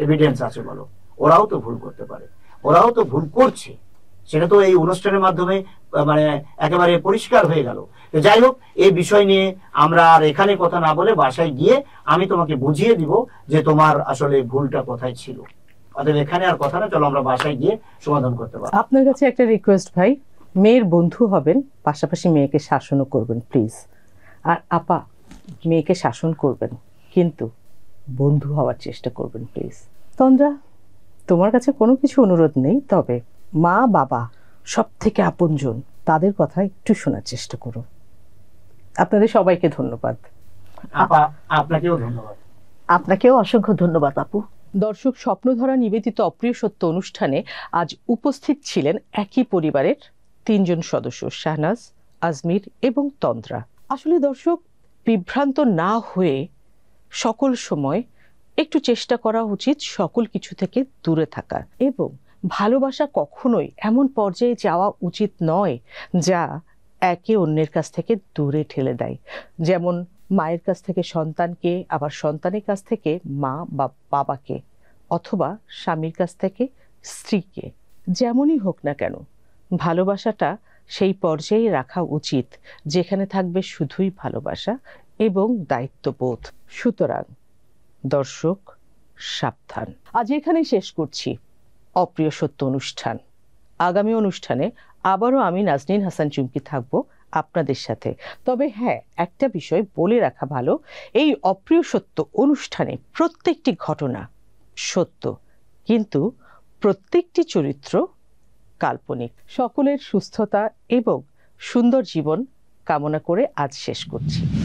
এভিডেন্স আছে বলো? ওরাও তো ভুল করতে পারে, ওরাও তো ভুল করছে, সেটা তো এই অনুষ্ঠানের মাধ্যমে মানে একেবারে পরিষ্কার হয়ে গেল। যাই হোক, এই বিষয় নিয়ে আমরা আর এখানে কথা না বলে বাসায় গিয়ে আমি তোমাকে বুঝিয়ে দিব যে তোমার আসলে ভুলটা কোথায় ছিল। অতএব এখানে আর কথা না, চলো আমরা বাসায় গিয়ে সমাধান করতে পারবো। আপনার কাছে একটা রিকোয়েস্ট ভাই, মেয়ের বন্ধু হবেন, পাশাপাশি মেয়েকে শাসনও করবেন প্লিজ। আর আপা, মেয়েকে শাসন করবেন কিন্তু বন্ধু হওয়ার চেষ্টা করবেন প্লিজ। তন্দ্রা, তোমার কাছে কোনো কিছু অনুরোধ নেই, তবে মা বাবা সব থেকে আপনজন, তাদের কথা একটু শোনার চেষ্টা করো। আপনাদের সবাইকে ধন্যবাদ। আপা, আপনাকেও ধন্যবাদ। আপনাকেও অসংখ্য ধন্যবাদ আপু। দর্শক, স্বপ্নধরা নিবেদিত অপ্রিয় সত্য অনুষ্ঠানে আজ উপস্থিত ছিলেন একই পরিবারের 3 জন সদস্য, শাহনাজ, আজমির এবং তন্দ্রা। আসলে দর্শক, বিভ্রান্ত না হয়ে সকল সময় একটু চেষ্টা করা উচিত সকল কিছু থেকে দূরে থাকার, এবং ভালোবাসা কখনোই এমন পর্যায়ে যাওয়া উচিত নয় যা একে অন্যের কাছ থেকে দূরে ঠেলে দেয়। যেমন মায়ের কাছ থেকে সন্তানকে, আবার সন্তানের কাছ থেকে মা বা বাবাকে, অথবা স্বামীর কাছ থেকে স্ত্রীকে। যেমনই হোক না কেন, ভালোবাসাটা সেই পর্যায়ে রাখা উচিত যেখানে থাকবে শুধুই ভালোবাসা এবং দায়িত্ববোধ। সুতরাং দর্শক সাবধান। আজ এখানেই শেষ করছি অপ্রিয় সত্য অনুষ্ঠান। আগামী অনুষ্ঠানে আবারও আমি নাজনীন হাসান চুমকি থাকব আপনাদের সাথে। তবে হ্যাঁ, একটা বিষয় বলে রাখা ভালো, এই অপ্রিয় সত্য অনুষ্ঠানে প্রত্যেকটি ঘটনা সত্য, কিন্তু প্রত্যেকটি চরিত্র কাল্পনিক। সকলের সুস্থতা এবং সুন্দর জীবন কামনা করে আজ শেষ করছি।